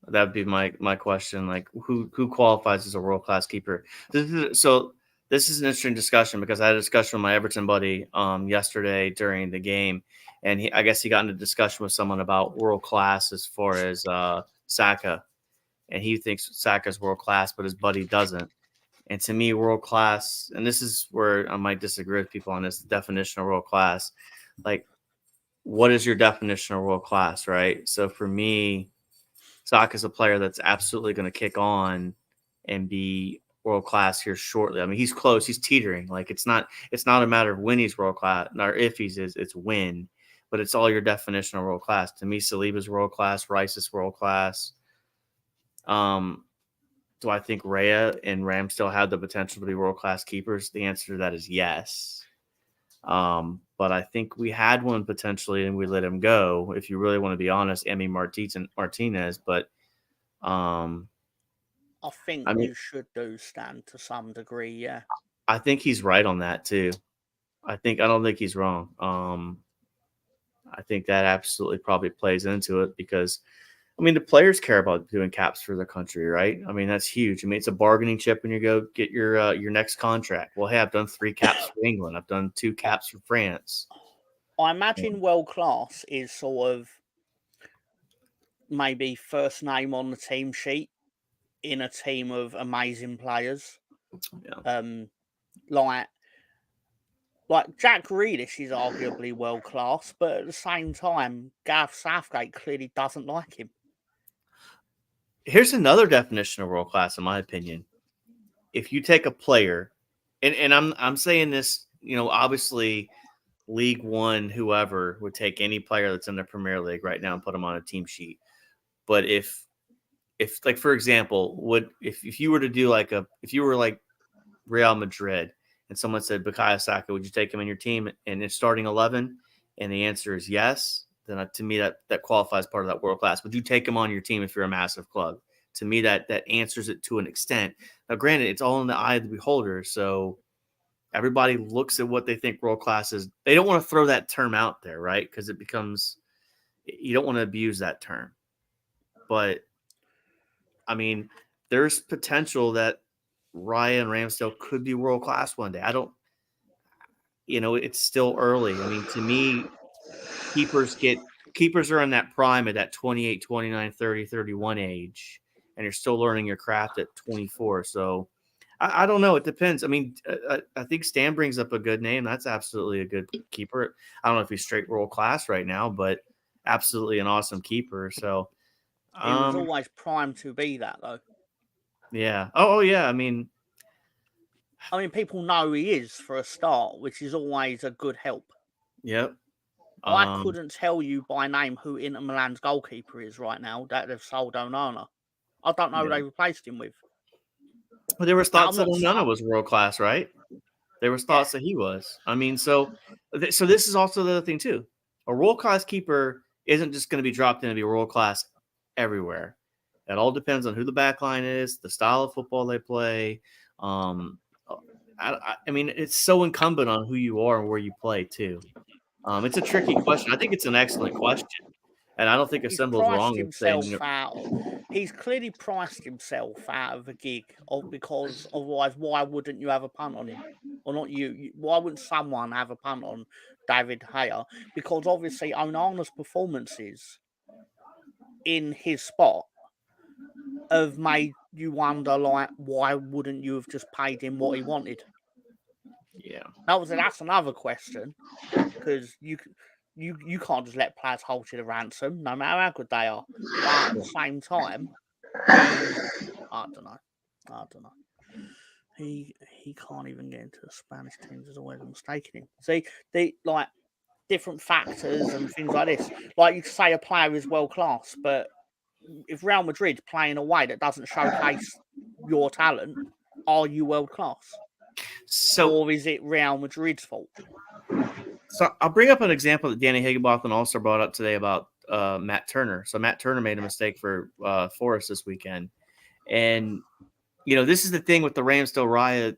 That would be my question. Like, who qualifies as a world-class keeper? This is an interesting discussion, because I had a discussion with my Everton buddy yesterday during the game, and I guess he got into a discussion with someone about world class as far as Saka, and he thinks Saka's world class, but his buddy doesn't. And to me, world class, and this is where I might disagree with people on this definition of world class. Like, what is your definition of world class, right? So for me, Saka's a player that's absolutely going to kick on and be world class here shortly. I mean, he's close. He's teetering. Like, it's not a matter of when he's world class, or if it's when, but it's all your definition of world class. To me, Saliba's world class. Rice is world class. Do I think Rhea and Ramsdale have the potential to be world class keepers? The answer to that is yes. But I think we had one potentially and we let him go. If you really want to be honest, Emmy Martinez. But I think you should do Stan to some degree. Yeah, I think he's right on that too. I don't think he's wrong. I think that absolutely probably plays into it because, I mean, the players care about doing caps for their country, right? I mean, that's huge. I mean, it's a bargaining chip when you go get your next contract. Well, hey, I've done 3 caps for England. I've done 2 caps for France. I imagine world class is sort of maybe first name on the team sheet in a team of amazing players. Yeah. Like Jack Grealish is arguably world class, but at the same time, Gareth Southgate clearly doesn't like him. Here's another definition of world class, in my opinion. If you take a player, and I'm saying this, obviously League One, whoever would take any player that's in the Premier League right now and put them on a team sheet. But if like, for example, if you were to do if you were like Real Madrid and someone said Bukayo Saka, would you take him in your team and it's starting 11? And the answer is yes. Then to me, that qualifies part of that world class. Would you take him on your team if you're a massive club? To me, that answers it to an extent. Now, granted, it's all in the eye of the beholder. So everybody looks at what they think world class is. They don't want to throw that term out there, right? Because it becomes, you don't want to abuse that term. But, I mean, there's potential that Ryan Ramsdale could be world class one day. It's still early. I mean, to me, keepers are in that prime at that 28, 29, 30, 31 age, and you're still learning your craft at 24. So I don't know. It depends. I mean, I think Stan brings up a good name. That's absolutely a good keeper. I don't know if he's straight world class right now, but absolutely an awesome keeper. So he was always primed to be that, though. Yeah. Oh yeah. I mean, people know he is for a start, which is always a good help. Yep. I couldn't tell you by name who Inter Milan's goalkeeper is right now that they've sold Onana. I don't know who they replaced him with. Well, there was thoughts that Onana was world class, right? There was thoughts that he was. I mean, so this is also the other thing too. A world class keeper isn't just going to be dropped in to be world class everywhere. It all depends on who the back line is, the style of football they play. I mean, it's so incumbent on who you are and where you play too. It's a tricky question. I think it's an excellent question, and I don't think Assemble's wrong with saying he's clearly priced himself out of a gig, because otherwise, why wouldn't you have a punt on him? Or not you? Why wouldn't someone have a punt on David Gea? Because obviously, Onana's performances in his spot have made you wonder, like, why wouldn't you have just paid him what he wanted? Yeah, that's another question, because you can't just let players hold you to ransom, no matter how good they are. But at the same time, I don't know. He can't even get into the Spanish teams. There's always a mistake in him. See, different factors and things like this. Like, you could say a player is world class, but if Real Madrid play in a way that doesn't showcase your talent, are you world class? Or is it Real Madrid's fault? So I'll bring up an example that Danny Higginbotham also brought up today about Matt Turner. So Matt Turner made a mistake for Forest this weekend. And, this is the thing with the Ramsdale Riot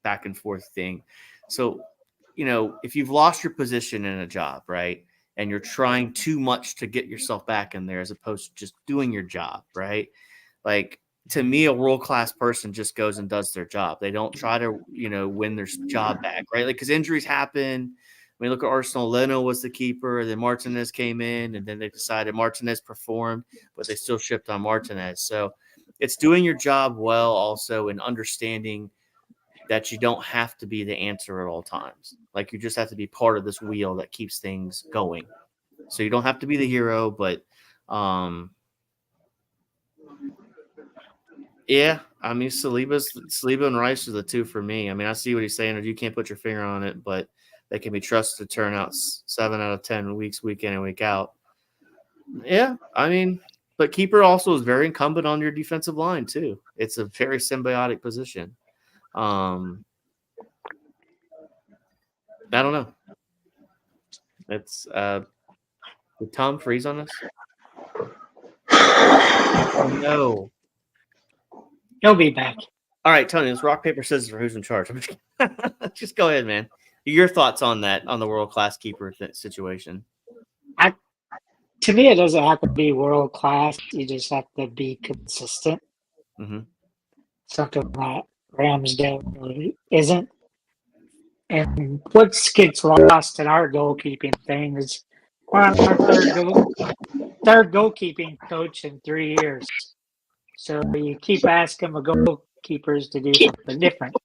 back and forth thing. So, if you've lost your position in a job, right, and you're trying too much to get yourself back in there as opposed to just doing your job, right? Like, to me, a world-class person just goes and does their job. They don't try to, win their job back, right? Like, because injuries happen. mean, look at Arsenal. Leno was the keeper. Then Martinez came in, and then they decided Martinez performed, but they still shipped on Martinez. So it's doing your job well also in understanding that you don't have to be the answer at all times. Like, you just have to be part of this wheel that keeps things going. So you don't have to be the hero, but yeah, I mean, Saliba and Rice are the two for me. I mean, I see what he's saying. You can't put your finger on it, but they can be trusted to turn out 7 out of 10 weeks, week in and week out. Yeah, I mean, but keeper also is very incumbent on your defensive line too. It's a very symbiotic position. I don't know. It's did Tom freeze on us? Oh, no. He'll be back. All right, Tony, let's rock, paper, scissors for who's in charge. Just go ahead, man. Your thoughts on that, on the world-class keeper situation? To me, it doesn't have to be world-class. You just have to be consistent. Mm-hmm. Something that Ramsdale really isn't. And what gets lost in our goalkeeping thing is we're on our third goalkeeping coach in 3 years. So you keep asking the goalkeepers to do something different.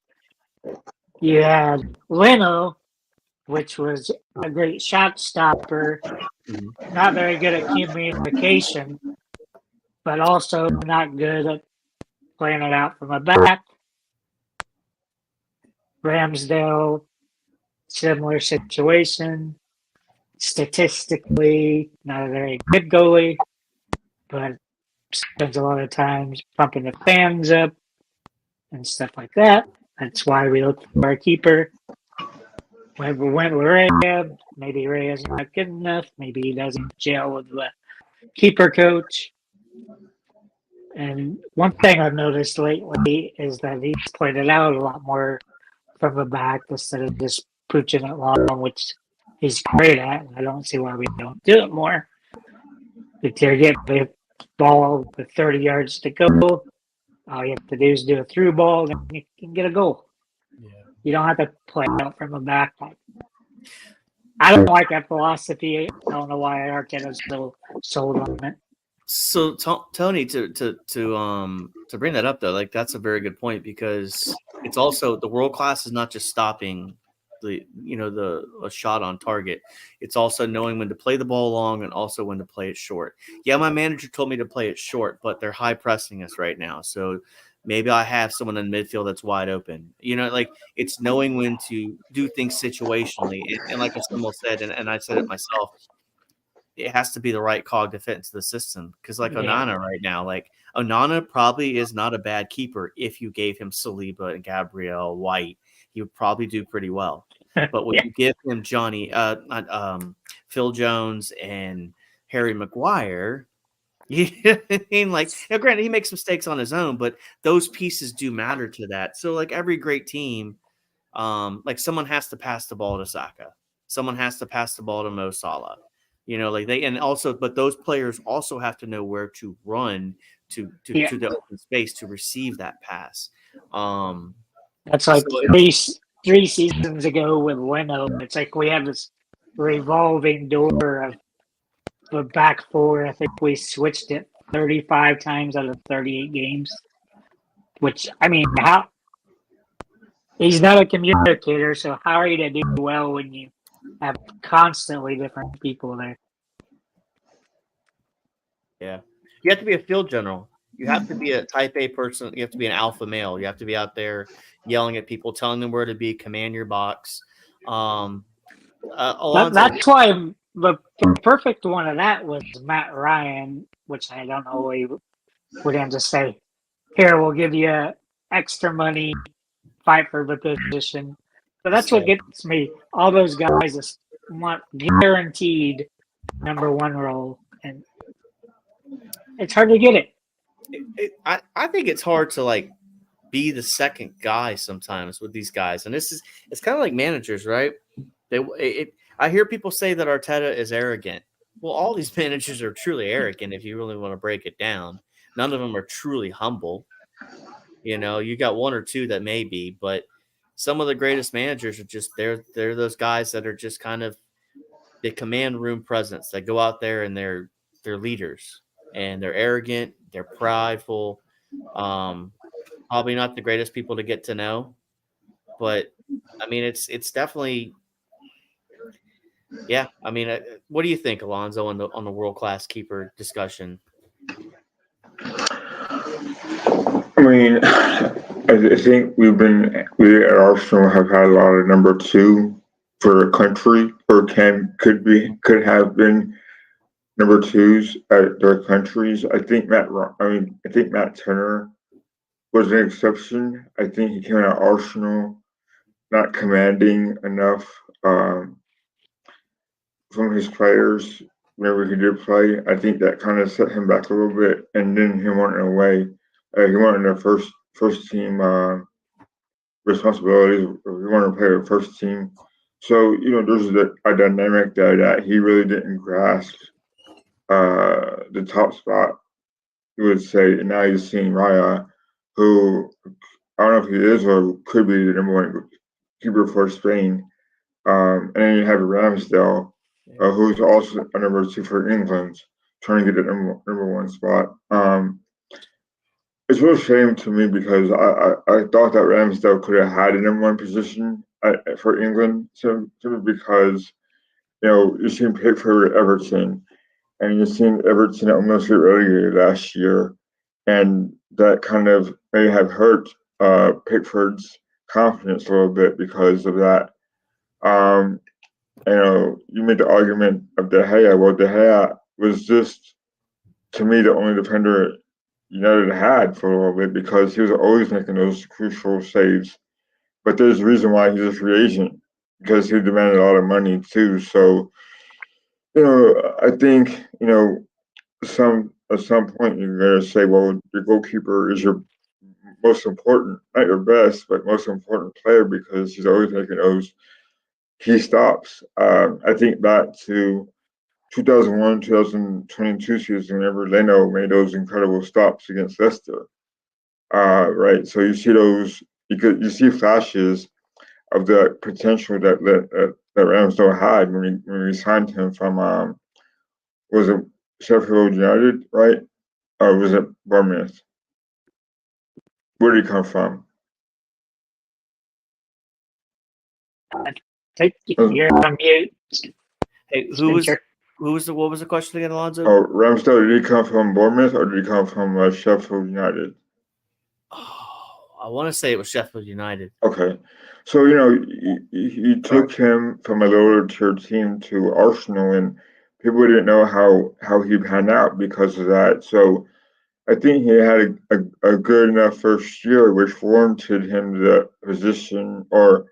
You had Leno, which was a great shot stopper, not very good at communication, but also not good at playing it out from the back. Ramsdale, similar situation. Statistically, not a very good goalie, but spends a lot of time pumping the fans up and stuff like that. That's why we look for our keeper. When we went with Ray, maybe Ray isn't not good enough. Maybe he doesn't gel with the keeper coach. And one thing I've noticed lately is that he's played it out a lot more from the back instead of just pooching it long, which he's great at. I don't see why we don't do it more. If you get the ball with 30 yards to go, all you have to do is do a through ball, and you can get a goal. Yeah. You don't have to play out from the back. I don't like that philosophy. I don't know why Arteta's so sold on it. So Tony, to bring that up though, like that's a very good point, because it's also the world class is not just stopping a shot on target. It's also knowing when to play the ball long and also when to play it short. Yeah, my manager told me to play it short, but they're high pressing us right now, so maybe I have someone in midfield that's wide open. Like it's knowing when to do things situationally, and like someone said, and I said it myself. It has to be the right cog to fit into the system, because Onana right now, like Onana probably is not a bad keeper if you gave him Saliba and Gabriel White. He would probably do pretty well. But when you give him Phil Jones and Harry Maguire, granted he makes mistakes on his own, but those pieces do matter to that. So like every great team, like someone has to pass the ball to Saka, someone has to pass the ball to Mo Salah. But those players also have to know where to run to the open space to receive that pass. That's like three seasons ago with Leno. It's like we have this revolving door of the back four. I think we switched it 35 times out of 38 games. Which, I mean, how he's not a communicator, so how are you to do well when you have constantly different people there? Yeah. You have to be a field general. You have to be a type A person. You have to be an alpha male. You have to be out there yelling at people, telling them where to be, command your box. That's why the perfect one of that was Matt Ryan, which I don't know he would have to say, here, we'll give you extra money, fight for the position. But that's what gets me. All those guys want guaranteed number one role, and it's hard to get it. I think it's hard to like be the second guy sometimes with these guys, and it's kind of like managers, right? I hear people say that Arteta is arrogant. Well, all these managers are truly arrogant if you really want to break it down. None of them are truly humble. You got one or two that may be, but some of the greatest managers are just they're those guys that are just kind of the command room presence that go out there and they're leaders and they're arrogant, they're prideful. Probably not the greatest people to get to know, but I mean it's definitely yeah. I mean, what do you think, Alonzo, on the world class keeper discussion? I mean, I think we at Arsenal have had a lot of number two for a country, or could have been number twos at their countries. I think Matt Turner was an exception. I think he came out of Arsenal not commanding enough from his players whenever he did play. I think that kind of set him back a little bit, and then he went away. He wanted the first team responsibilities. He wanted to play with first team. So there's a dynamic there that he really didn't grasp the top spot. You would say, and now you're seeing Raya, who I don't know if he is or could be the number one keeper for Spain. And then you have Ramsdale, who's also a number two for England, trying to get the number one spot. It's a real shame to me because I thought that Ramsdale could have had a number one position for England, simply because you've seen Pickford at Everton, and you've seen Everton almost get relegated last year, and that kind of may have hurt Pickford's confidence a little bit because of that. You made the argument of De Gea. Well, De Gea was just, to me, the only defender United had for a little bit because he was always making those crucial saves. But there's a reason why he's a free agent, because he demanded a lot of money too. So, I think, at some point you're going to say, well, your goalkeeper is your most important, not your best, but most important player because he's always making those key stops. I think back to 2001, 2022 season whenever Leno made those incredible stops against Leicester. Right, so you see you see flashes of the potential that Ramsdale had when we signed him from was it Sheffield United, right? Or was it Bournemouth? Where did he come from? I think you're on mute. Hey, what was the question again, Alonzo? Oh, Ramsdale, did he come from Bournemouth or did he come from Sheffield United? Oh, I want to say it was Sheffield United. Okay. So, you took him from a lower tier team to Arsenal, and people didn't know how he panned out because of that. So I think he had a good enough first year, which warranted him the position, or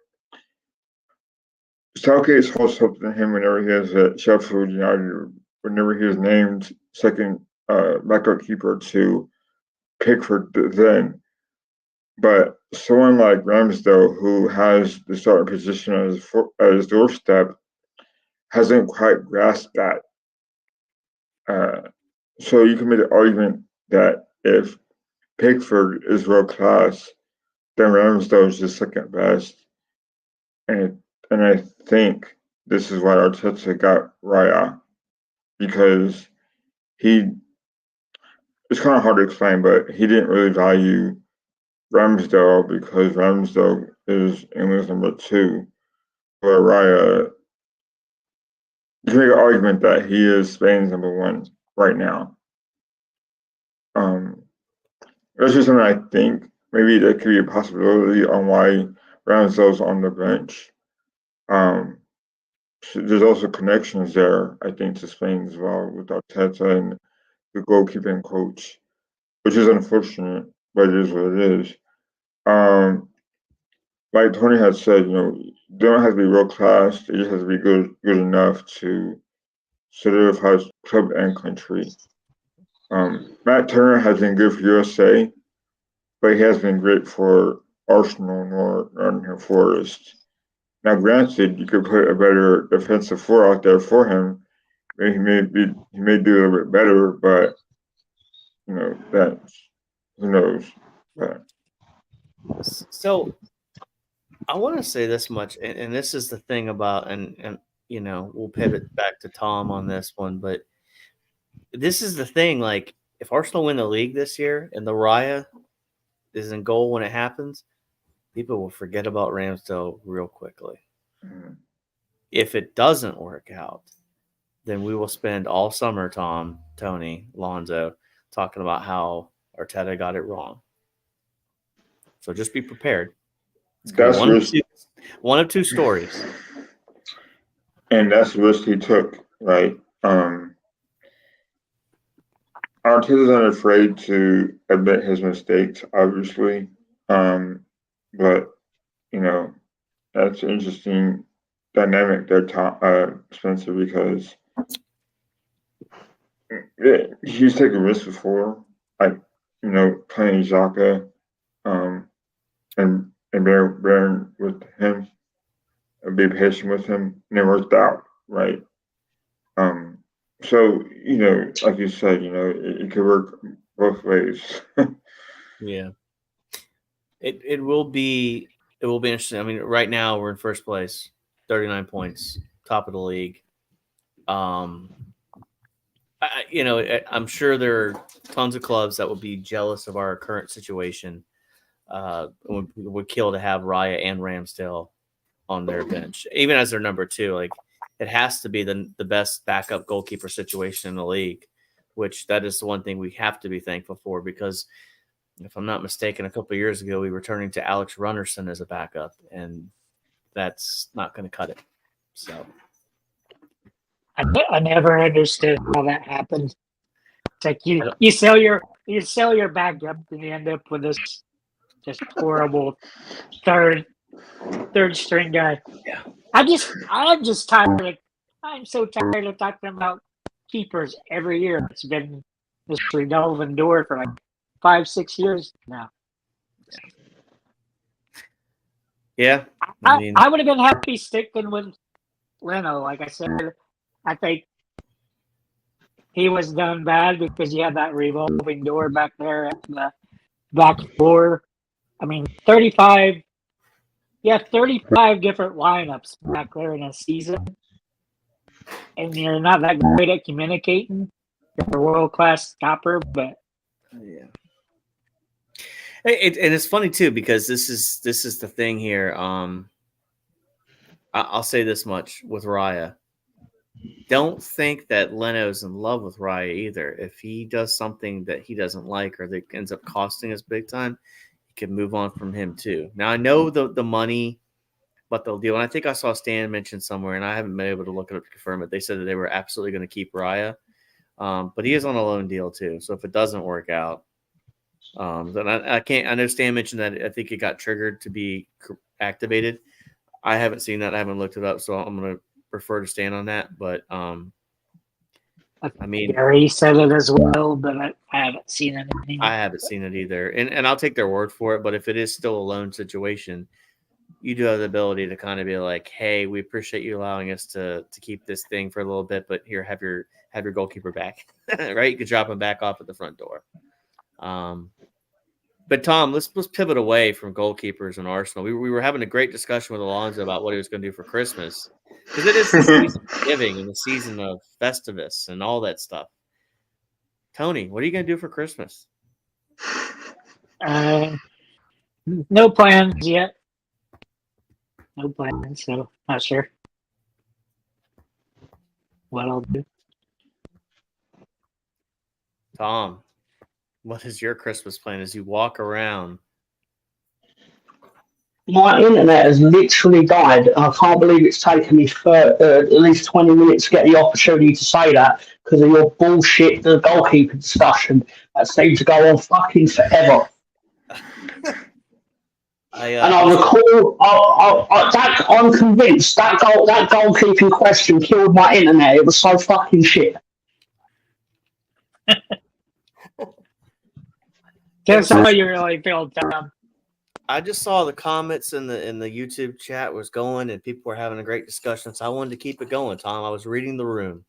Southgate saw something in him whenever he was at Sheffield United, whenever he was named second backup keeper to Pickford then. But someone like Ramsdale, who has the starting position at his doorstep, hasn't quite grasped that. So you can make the argument that if Pickford is world class, then Ramsdale is just second best. And I think this is why Arteta got Raya, because it's kind of hard to explain, but he didn't really value Ramsdale because Ramsdale is England's number two, where Raya, you can make an argument that he is Spain's number one right now. That's just something I think. Maybe there could be a possibility on why Ramsdale's on the bench. There's also connections there, I think, to Spain as well with Arteta and the goalkeeping coach, which is unfortunate, but it is what it is. Like Tony had said, they don't have to be world class. They just have to be good enough to solidify club and country. Matt Turner has been good for USA, but he has been great for Arsenal nor Nottingham Forest. Now, granted, you could put a better defensive four out there for him. He may do a little bit better, but that who knows. But. So I want to say this much, and this is the thing about, and you know, we'll pivot back to Tom on this one, but this is the thing. Like, if Arsenal win the league this year and the Raya is in goal when it happens, people will forget about Ramsdale real quickly. Mhm. If it doesn't work out, then we will spend all summer, Tom, Tony, Lonzo, talking about how Arteta got it wrong. So just be prepared. It's gonna That's be one of two stories. and that's the risk he took, right? Arteta's not afraid to admit his mistakes, obviously. But you know, that's an interesting dynamic there, Spencer, because he's taken risks before, like playing Xhaka, and bearing with him and be patient with him, and it worked out, right? So like you said, it could work both ways. Yeah. It will be interesting. I mean, right now we're in first place, 39 points, top of the league. I'm sure there are tons of clubs that will be jealous of our current situation. Would kill to have Raya and Ramsdale on their bench, even as their number two. Like, it has to be the best backup goalkeeper situation in the league, which that is the one thing we have to be thankful for, because if I'm not mistaken, a couple of years ago, we were turning to Alex Runnerson as a backup, and that's not going to cut it. So I never understood how that happened. It's like you sell your backup and you end up with this just horrible third string guy. Yeah. I'm just tired. I'm so tired of talking about keepers every year. It's been this revolving door for like 5-6 years now. Yeah. I would have been happy sticking with Leno. Like I said, I think he was done bad because you had that revolving door back there at the back four. I mean, 35 different lineups back there in a season. And you're not that great at communicating. You're a world-class stopper, but yeah. And it's funny too, because this is the thing here. I'll say this much with Raya. Don't think that Leno's in love with Raya either. If he does something that he doesn't like or that ends up costing us big time, he can move on from him too. Now, I know the money, but the deal, and I think I saw Stan mention somewhere, and I haven't been able to look it up to confirm it. They said that they were absolutely going to keep Raya, but he is on a loan deal too. So if it doesn't work out, then I can't. I know Stan mentioned that I think it got triggered to be activated. I haven't seen that. I haven't looked it up, so I'm going to refer to Stan on that. But I mean, Gary said it as well, but I haven't seen anything. I haven't seen it either, and I'll take their word for it. But if it is still a loan situation, you do have the ability to kind of be like, "Hey, we appreciate you allowing us to keep this thing for a little bit, but here, have your goalkeeper back." Right? You could drop him back off at the front door. But Tom, let's pivot away from goalkeepers and Arsenal. We were having a great discussion with Alonso about what he was going to do for Christmas, because it is the season of giving and the season of Festivus and all that stuff. Tony, what are you going to do for Christmas? No plans yet. No plans, so not sure what I'll do. Tom, what is your Christmas plan as you walk around? My internet has literally died. I can't believe it's taken me at least 20 minutes to get the opportunity to say that because of your bullshit, the goalkeeper discussion that seems to go on fucking forever. I'm convinced that goalkeeping question killed my internet. It was so fucking shit. That's how you really feel, Tom. I just saw the comments in the YouTube chat was going, and people were having a great discussion. So I wanted to keep it going, Tom. I was reading the room.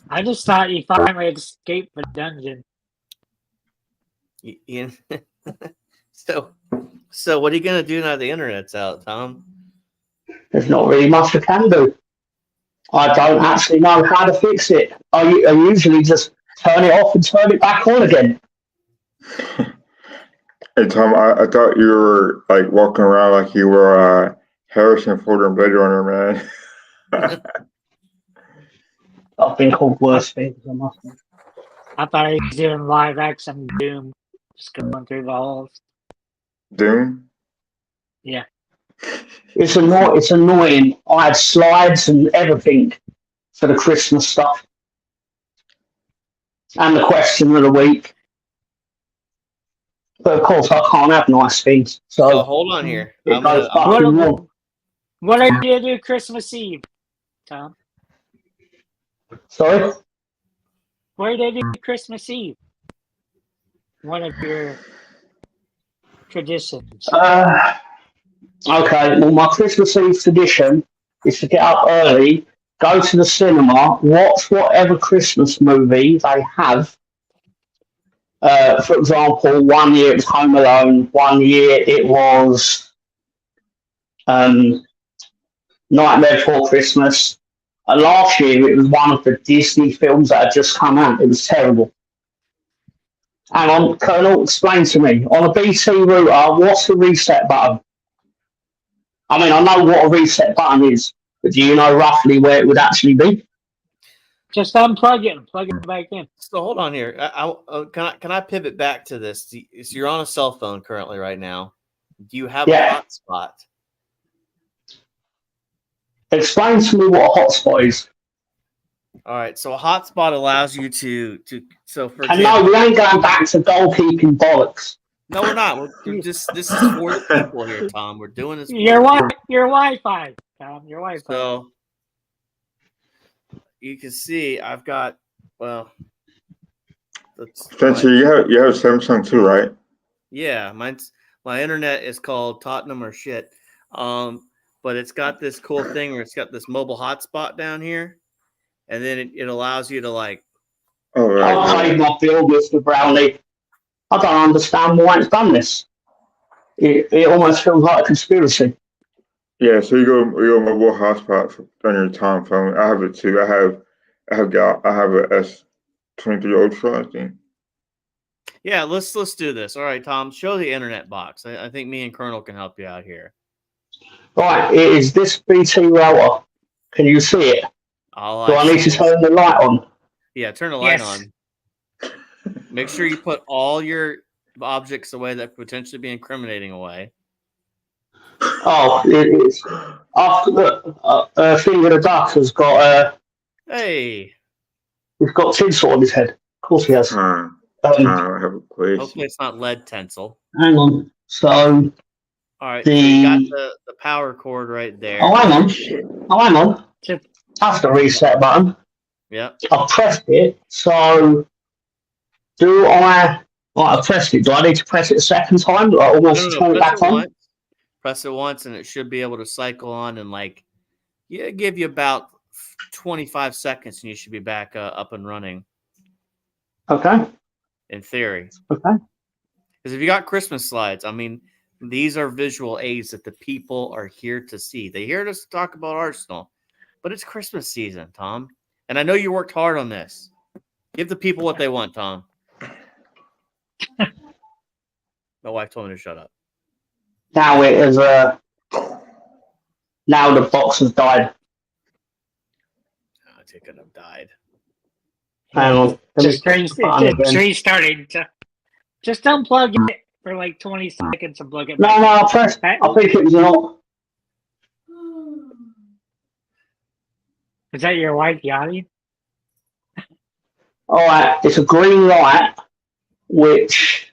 I just thought you finally escaped the dungeon. So So what are you gonna do now the internet's out, Tom? There's not really much I can do. I don't actually know how to fix it. I usually just turn it off and turn it back on again. Hey Tom, I thought you were like walking around like you were Harrison Ford and Blade Runner, man. I've been called worse things, I must admit. I thought he was doing live action Doom, just going through the halls. Doom? Yeah. It's annoying. I had slides and everything for the Christmas stuff. And the question of the week. But of course, I can't have nice things. So hold on here. It goes fucking wrong. What are you going to do Christmas Eve, Tom? Sorry? What are you going to do Christmas Eve? One of your traditions. Okay, well, my Christmas Eve tradition is to get up early, go to the cinema, watch whatever Christmas movie they have. For example, one year it was Home Alone, one year it was Nightmare Before Christmas. Last year it was one of the Disney films that had just come out. It was terrible. Hang on, Colonel, explain to me. On a BT router, what's the reset button? I mean, I know what a reset button is, but do you know roughly where it would actually be? Just unplug it and plug it back in. So hold on here. Can I pivot back to this? So you're on a cell phone currently right now. Do you have a hotspot? Explain to me what a hotspot is. All right. So a hotspot allows you to so for And example, no, we ain't going back to goalkeeping bollocks. No, we're not. We're just this is for the people here, Tom. We're doing this. Your Wi-Fi, Tom. Your Wi-Fi. So you can see I've got Spencer, you have Samsung too, right? Yeah, my internet is called Tottenham or shit. But it's got this cool thing where it's got this mobile hotspot down here, and then it allows you to like. Oh, right. I'll pay my bill, Mr. Brownlee. I don't understand why it's done this. It almost feels like a conspiracy. Yeah, so you go mobile hotspot on your Tom phone. I have it too. I have a S23 Ultra, I think. Yeah, let's do this. All right, Tom, show the internet box. I think me and Colonel can help you out here. Right, it is this BT router. Can you see it? Do I need to turn the light on? Yeah, turn the light on. Make sure you put all your objects away that could potentially be incriminating away. Oh, it is. After the Finger the Duck has got Hey. He's got tinsel on his head. Of course he has. I have a quiz. Hopefully it's not lead tinsel. Hang on. So all right, so you got the power cord right there. Oh, hang on. That's the reset button. Yep. I've pressed it. So I pressed it. Do I need to press it a second time? Do I almost turn it back on? Press it once and it should be able to cycle on and give you about 25 seconds and you should be back up and running. Okay. In theory. Okay. Because if you got Christmas slides, I mean, these are visual aids that the people are here to see. They hear us talk about Arsenal, but it's Christmas season, Tom. And I know you worked hard on this. Give the people what they want, Tom. My wife told me to shut up. Now it is now the box has died. Oh, it could have died. Hang on. Just restarting. Just unplug it for like 20 seconds and plug it back. No, I pressed. I think it was not. Is that your wife yawning? Alright, it's a green light, which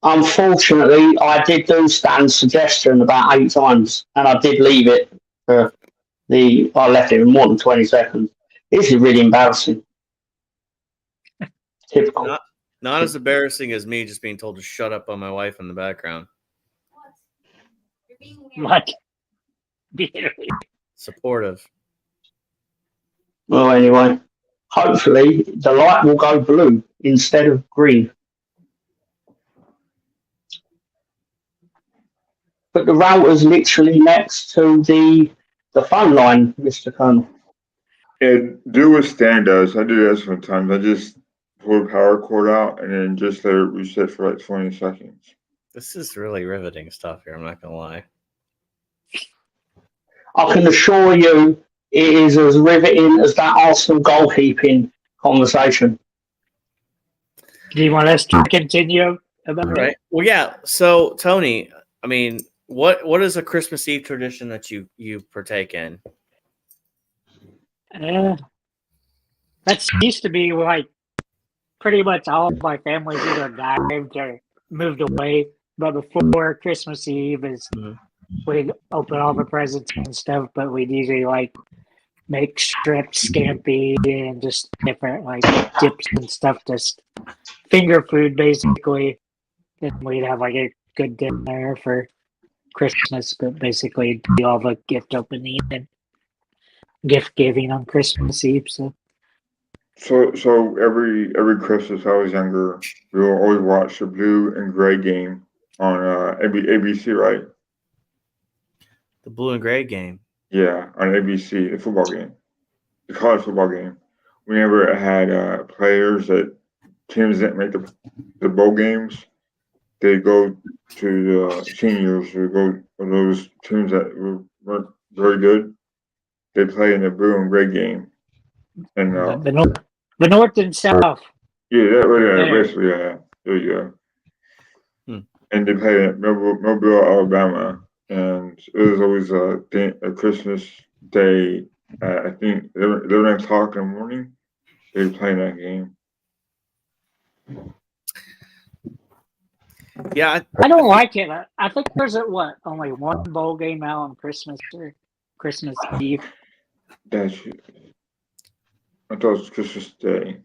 unfortunately I did do Stan's suggestion about 8 times, and I did leave it for I left it in more than 20 seconds. This is really embarrassing. Typical. Not as embarrassing as me just being told to shut up by my wife in the background. What? Supportive. Well, anyway, hopefully the light will go blue instead of green. but the router's literally next to the phone line, Mr. Colonel. Do what Stan does. I do that sometimes. I just pull the power cord out and then just let it reset for like 20 seconds. This is really riveting stuff here. I'm not gonna lie. I can assure you it is as riveting as that Arsenal goalkeeping conversation. Do you want us to continue about All right. Well, yeah. So, Tony, I mean, what is a Christmas Eve tradition that you partake in? That used to be like pretty much all of my family's either died or moved away. But before Christmas Eve is we'd open all the presents and stuff, but we'd usually like make strips, scampi, and just different like dips and stuff, just finger food basically. Then we'd have like a good dinner for Christmas, but basically do all the gift opening and gift giving on Christmas Eve. So every Christmas I was younger, we would always watch the blue and gray game on ABC, right? The blue and gray game. Yeah, on ABC, the football game, the college football game. Whenever it had players that teams that make the bowl games, they go to the seniors who go those teams that weren't very good. They play in the blue and gray game, and the North and South. yeah, basically, yeah, there you go. And they play in Mobile, Alabama, and it was always a Christmas Day. I think 11 o'clock in the morning. They were playing that game. Yeah, I don't like it. I think there's only one bowl game out on Christmas or Christmas Eve. I thought it was Christmas Day.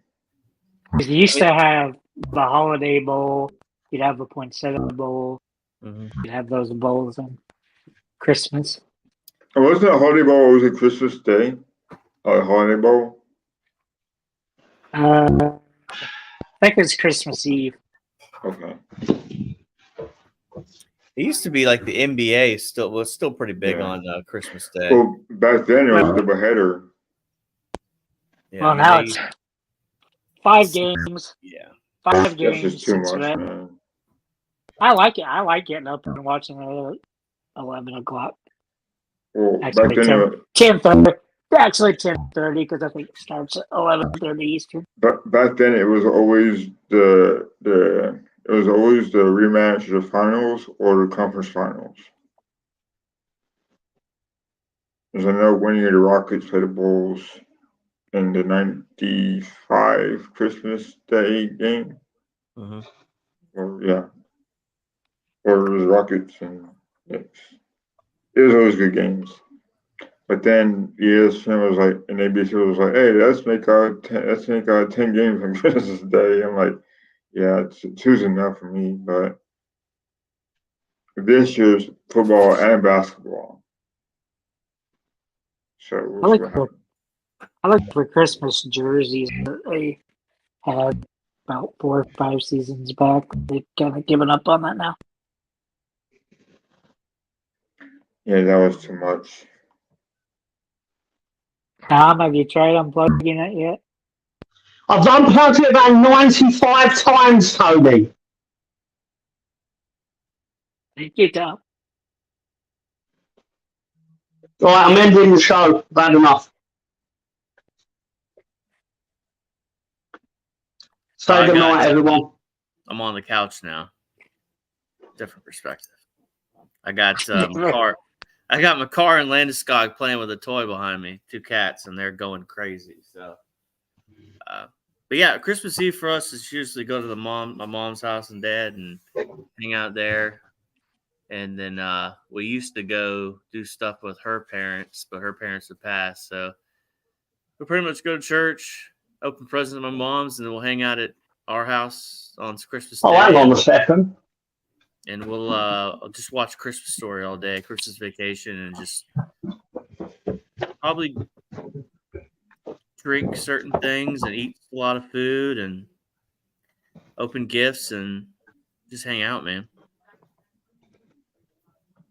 Because you used to have the Holiday Bowl, you'd have the Poinsettia Bowl, you'd have those bowls on Christmas. Oh, wasn't it Holiday Bowl? Was it Christmas Day? Holiday Bowl? I think it's Christmas Eve. Okay. It used to be like the NBA was still pretty big on Christmas Day. Well, back then it was a doubleheader. Yeah, well, now it's 5 games. Yeah. 5 games. That's just too much, man. I like it. I like getting up and watching it at 11 o'clock. Well, actually, back then 10:30. Actually, 10:30 because I think it starts at 11:30 Eastern. But back then it was always the rematch of the finals or the conference finals. Because I know one year the Rockets played the Bulls in the 95 Christmas Day game. Or it was Rockets and Knicks. It was always good games. But then ESPN was like, and ABC was like, hey, let's make 10 games on Christmas Day. I'm like, yeah, two's enough for me. But this year's football and basketball. So I like the Christmas jerseys that they had about 4 or 5 seasons back. They've kind of given up on that now. Yeah, that was too much. Tom, have you tried unplugging it yet? I've unplugged it about 95 times, Tony. Thank you, Tom. All right, I'm ending the show. Bad enough. Say good night, everyone. I'm on the couch now. Different perspective. I got Makar. I got Makar and Landeskog playing with a toy behind me, 2 cats, and they're going crazy. So, but yeah, Christmas Eve for us is usually go to my mom's house and dad and hang out there. And then we used to go do stuff with her parents, but her parents have passed. So we pretty much go to church, open presents at my mom's, and then we'll hang out at our house on Christmas Day. Oh, hang on a second. And we'll just watch Christmas Story all day, Christmas Vacation, and just probably drink certain things and eat a lot of food and open gifts and just hang out, man.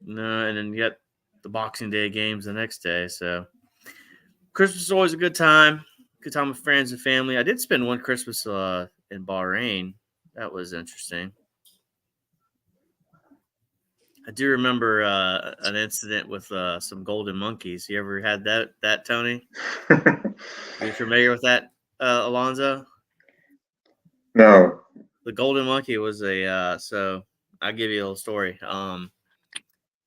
No, and then you got the Boxing Day games the next day. So Christmas is always a good time. Good time with friends and family. I did spend one Christmas in Bahrain. That was interesting. I do remember an incident with some golden monkeys. You ever had that Tony? Are you familiar with that, Alonzo? No. The golden monkey was so I'll give you a little story.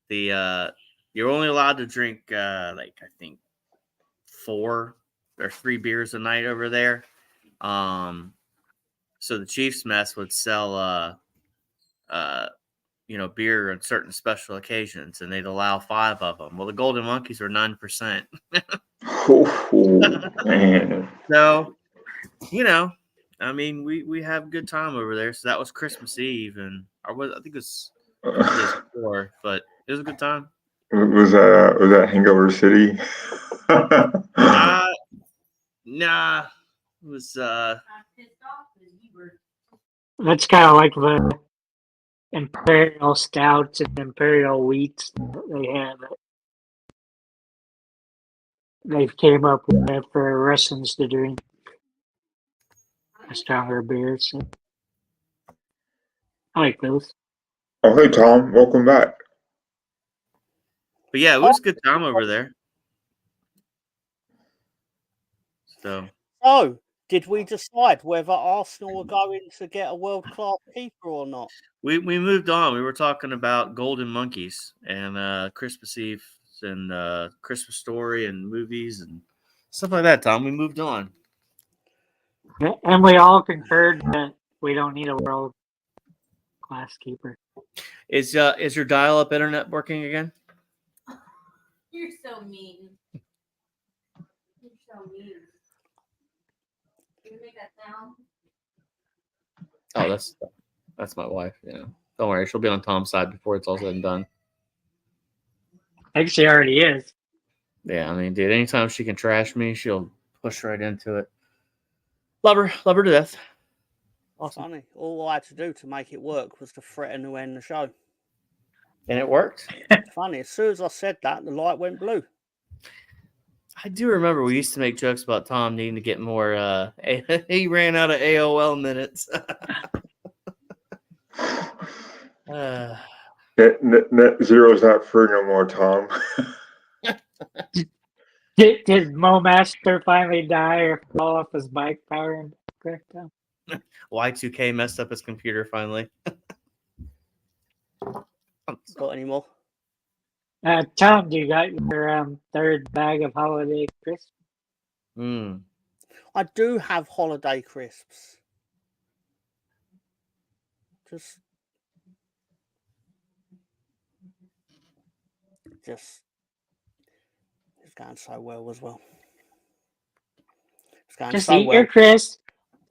You're only allowed to drink I think 4 or 3 beers a night over there. So the Chiefs mess would sell beer on certain special occasions, and they'd allow 5 of them. Well, the golden monkeys are 9%. Oh, man. So, I mean, we have a good time over there. So that was Christmas Eve, and I think it was a couple days before, but it was a good time. Was that Hangover City? Nah, it was That's kind of like the Imperial Stouts and Imperial Wheats that they have. They've came up with for Russians to drink a stronger beer. So I like those. Oh, hey, Tom. Welcome back. But yeah, it was a good time over there. So, did we decide whether Arsenal were going to get a world-class keeper or not? we moved on. We were talking about golden monkeys and Christmas Eve and Christmas Story and movies and stuff like that, Tom. We moved on. And we all concurred that we don't need a world-class keeper. Is your dial-up internet working again? You're so mean. You're so mean. Can you make that sound? Oh, that's my wife. Yeah, don't worry, she'll be on Tom's side before it's all said and done. I think she already is. Yeah, I mean, dude, anytime she can trash me, she'll push right into it. Love her to death. Awesome. Funny. All I had to do to make it work was to threaten to end the show. And it worked? Funny, as soon as I said that, the light went blue. I do remember we used to make jokes about Tom needing to get more. He ran out of AOL minutes. Net zero's not free no more, Tom. Did Mo Master finally die or fall off his bike power and correct him? Y2K messed up his computer finally. Got any more? Tom, you got your third bag of holiday crisps? I do have holiday crisps. Just it's going so well as well. It's going Just so eat well. your crisp.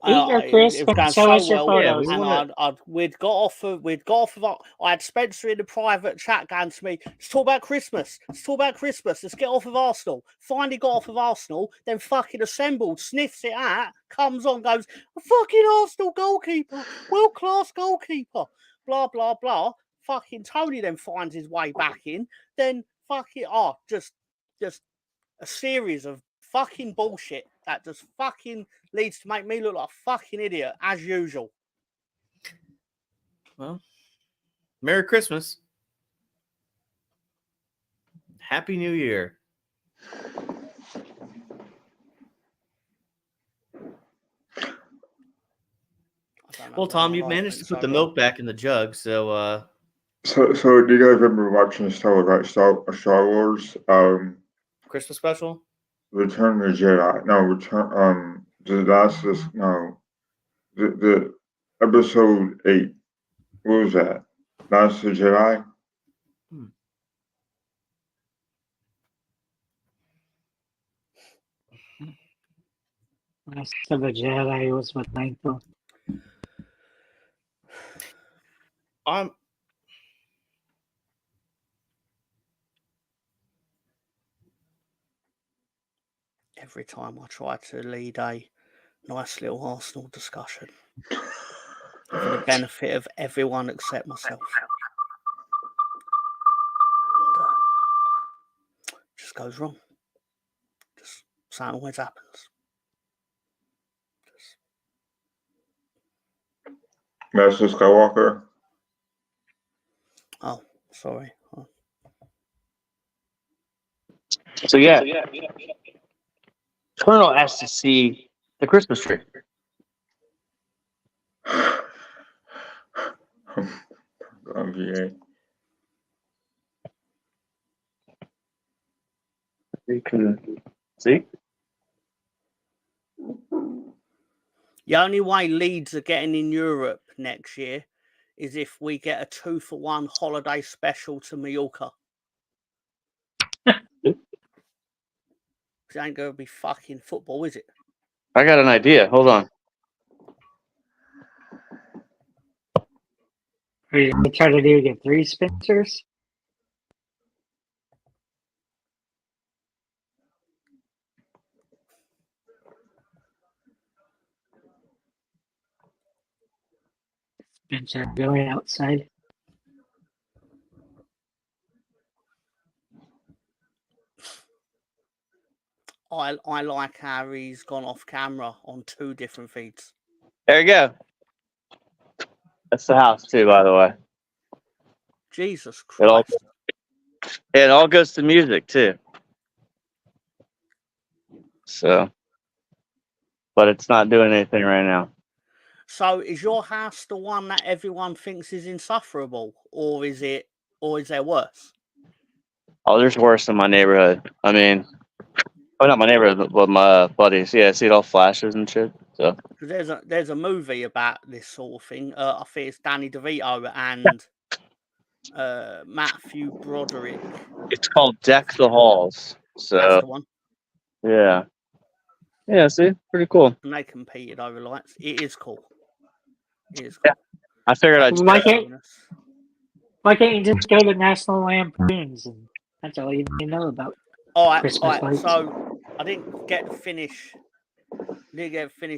Eat your crisp and show us your photos. Yeah, we'd got off of I had Spencer in the private chat going to me, let's talk about Christmas. Let's get off of Arsenal. Finally got off of Arsenal, then fucking assembled, sniffs it out, comes on, goes, a fucking Arsenal goalkeeper, world-class goalkeeper, blah, blah, blah. Fucking Tony then finds his way back in, then just a series of fucking bullshit that just fucking leads to make me look like a fucking idiot as usual. Well, Merry Christmas. Happy New Year. Well, Tom, you've managed to put the milk back in the jug, so So do you guys remember watching Star Wars? Christmas special? Return of the Jedi. No, the episode 8. What was that? Last of the Jedi? Last of the Jedi was with Michael. Every time I try to lead a nice little Arsenal discussion for the benefit of everyone except myself. goes wrong. Just something always happens. Master Skywalker. Oh, sorry. Oh. So yeah, Colonel asked to see the Christmas tree. VA. You can see. The only way Leeds are getting in Europe next year is if we get a 2-for-1 holiday special to Mallorca. It ain't going to be fucking football, is it? I got an idea. Hold on. Are you gonna try to get 3 Spencers? Spencer going outside. I like how he's gone off camera on 2 different feeds. There you go. That's the house too, by the way. Jesus It all Christ. it all goes to music too. So, but it's not doing anything right now. So is your house the one that everyone thinks is insufferable, or is there worse? Oh, there's worse in my neighborhood. I mean, oh, not my neighborhood, but my buddies. Yeah, see it all flashes and shit. So Because there's a movie about this sort of thing. I think it's Danny DeVito and Matthew Broderick. it's called Deck the Halls. That's So the one. yeah, see, pretty cool. And they competed over lights. It is cool. It is Yeah. cool. I figured I'd. Why can't you just go to National Lampoons and that's all you need to know about Christmas lights? So I didn't get to finish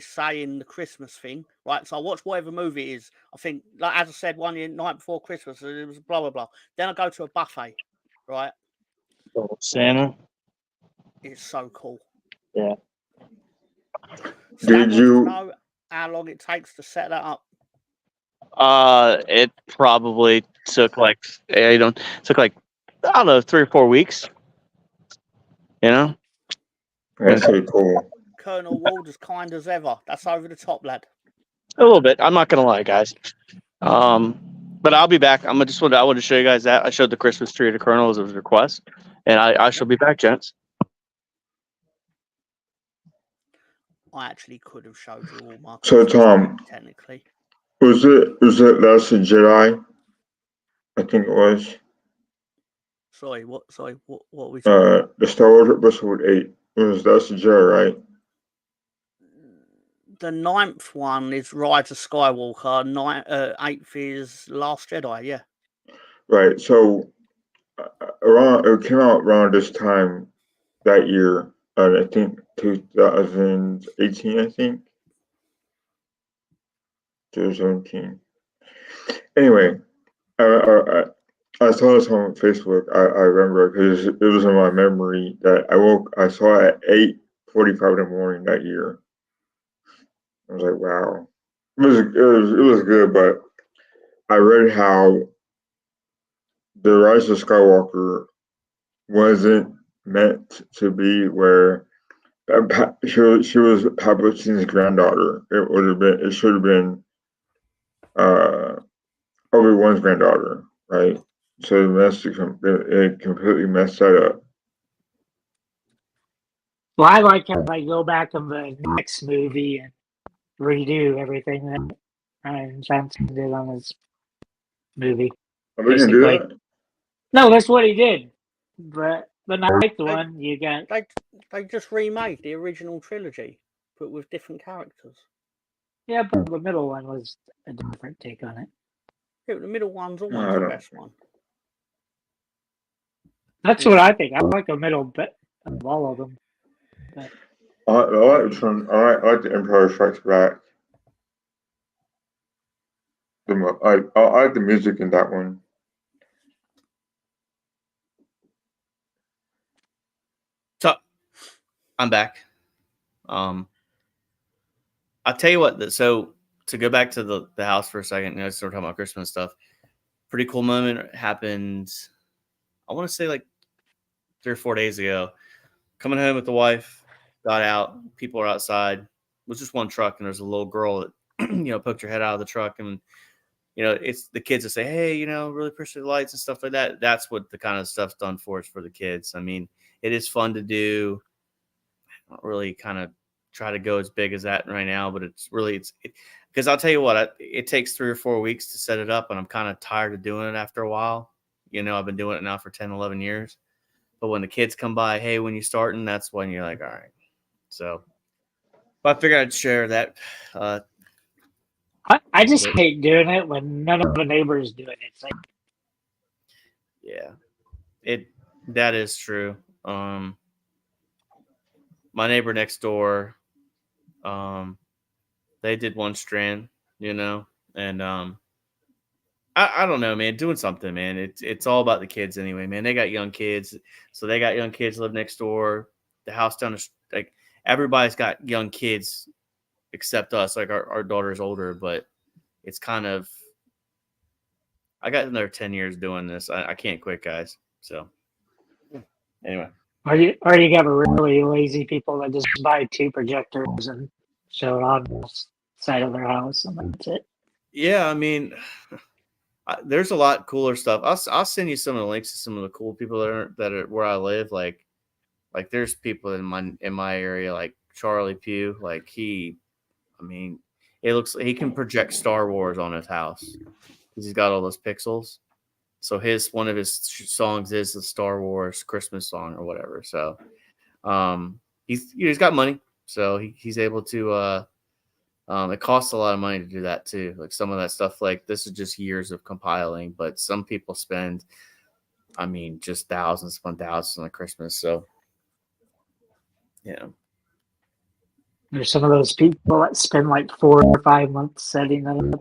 saying the Christmas thing, right? So I watched whatever movie it is. I think, like as I said, one year, night before Christmas, it was blah blah blah. Then I go to a buffet, right? Santa. It's so cool. Yeah. Stan, do you know how long it takes to set that up? It probably took like I don't know 3 or 4 weeks. You know. That's pretty cool. Colonel Ward as kind as ever. That's over the top, lad. A little bit. I'm not gonna lie, guys. But I'll be back. I wanted to show you guys that. I showed the Christmas tree to Colonel as a request, and I shall be back, gents. I actually could have showed you all my. So Tom, technically, was it Last Jedi? I think it was. Sorry, what we? The Star Wars Episode 8 was Last Jedi, right? The 9th one is Rise of Skywalker. 8th is Last Jedi. Yeah. Right. So it came out around this time that year. I think 2018. I think 2017. Anyway, I saw this on Facebook. I remember because it was in my memory that I saw it at 8:45 in the morning that year. I was like, wow, it was good, but I read how the Rise of Skywalker wasn't meant to be where she was Palpatine's granddaughter. It should have been Obi-Wan's granddaughter, right? So it completely messed that up. Well, I like how they go back in the next movie and redo everything that Ryan Johnson did on his movie. We can do that? No, that's what he did. But the 9th one, you got. They just remade the original trilogy, but with different characters. Yeah, but the middle one was a different take on it. Yeah, the middle one's always the best one. That's what I think. I like the middle bit of all of them. But I like this one. I like the Empire Strikes Back. I like the music in that one. I'm back. I'll tell you what. So to go back to the house for a second, start talking about Christmas stuff. Pretty cool moment happened. I want to say like 3 or 4 days ago. Coming home with the wife, got out. People are outside. It was just one truck, and there's a little girl that poked her head out of the truck, and it's the kids that say, "Hey, really appreciate the lights and stuff like that." That's what the kind of stuff's done for us for the kids. I mean, it is fun to do. I don't really kind of try to go as big as that right now, but it's because I'll tell you what, it takes 3 or 4 weeks to set it up, and I'm kind of tired of doing it after a while. I've been doing it now for 10, 11 years. But when the kids come by, hey, when you starting, that's when you're like, all right. So I figured I'd share that. I just hate doing it when none of the neighbors do it. It's like, yeah, that is true. My neighbor next door, they did one strand, and I don't know, man. Doing something, man. It's all about the kids anyway, man. They got young kids, so they got young kids live next door. The house down the like everybody's got young kids except us. Like our daughter's older, but it's kind of I got another 10 years doing this. I can't quit, guys. So anyway, or you got really lazy people that just buy 2 projectors and show it on the side of their house, and that's it. yeah. I mean, there's a lot cooler stuff. I'll send you some of the links to some of the cool people that are where I live. Like there's people in my area like Charlie Pugh. Like it looks like he can project Star Wars on his house because he's got all those pixels. So one of his songs is the Star Wars Christmas song or whatever. So he's got money, so he's able to. It costs a lot of money to do that too. Like some of that stuff, like this is just years of compiling, but some people spend, just thousands upon thousands on Christmas. So, yeah. There's some of those people that spend like 4 or 5 months setting that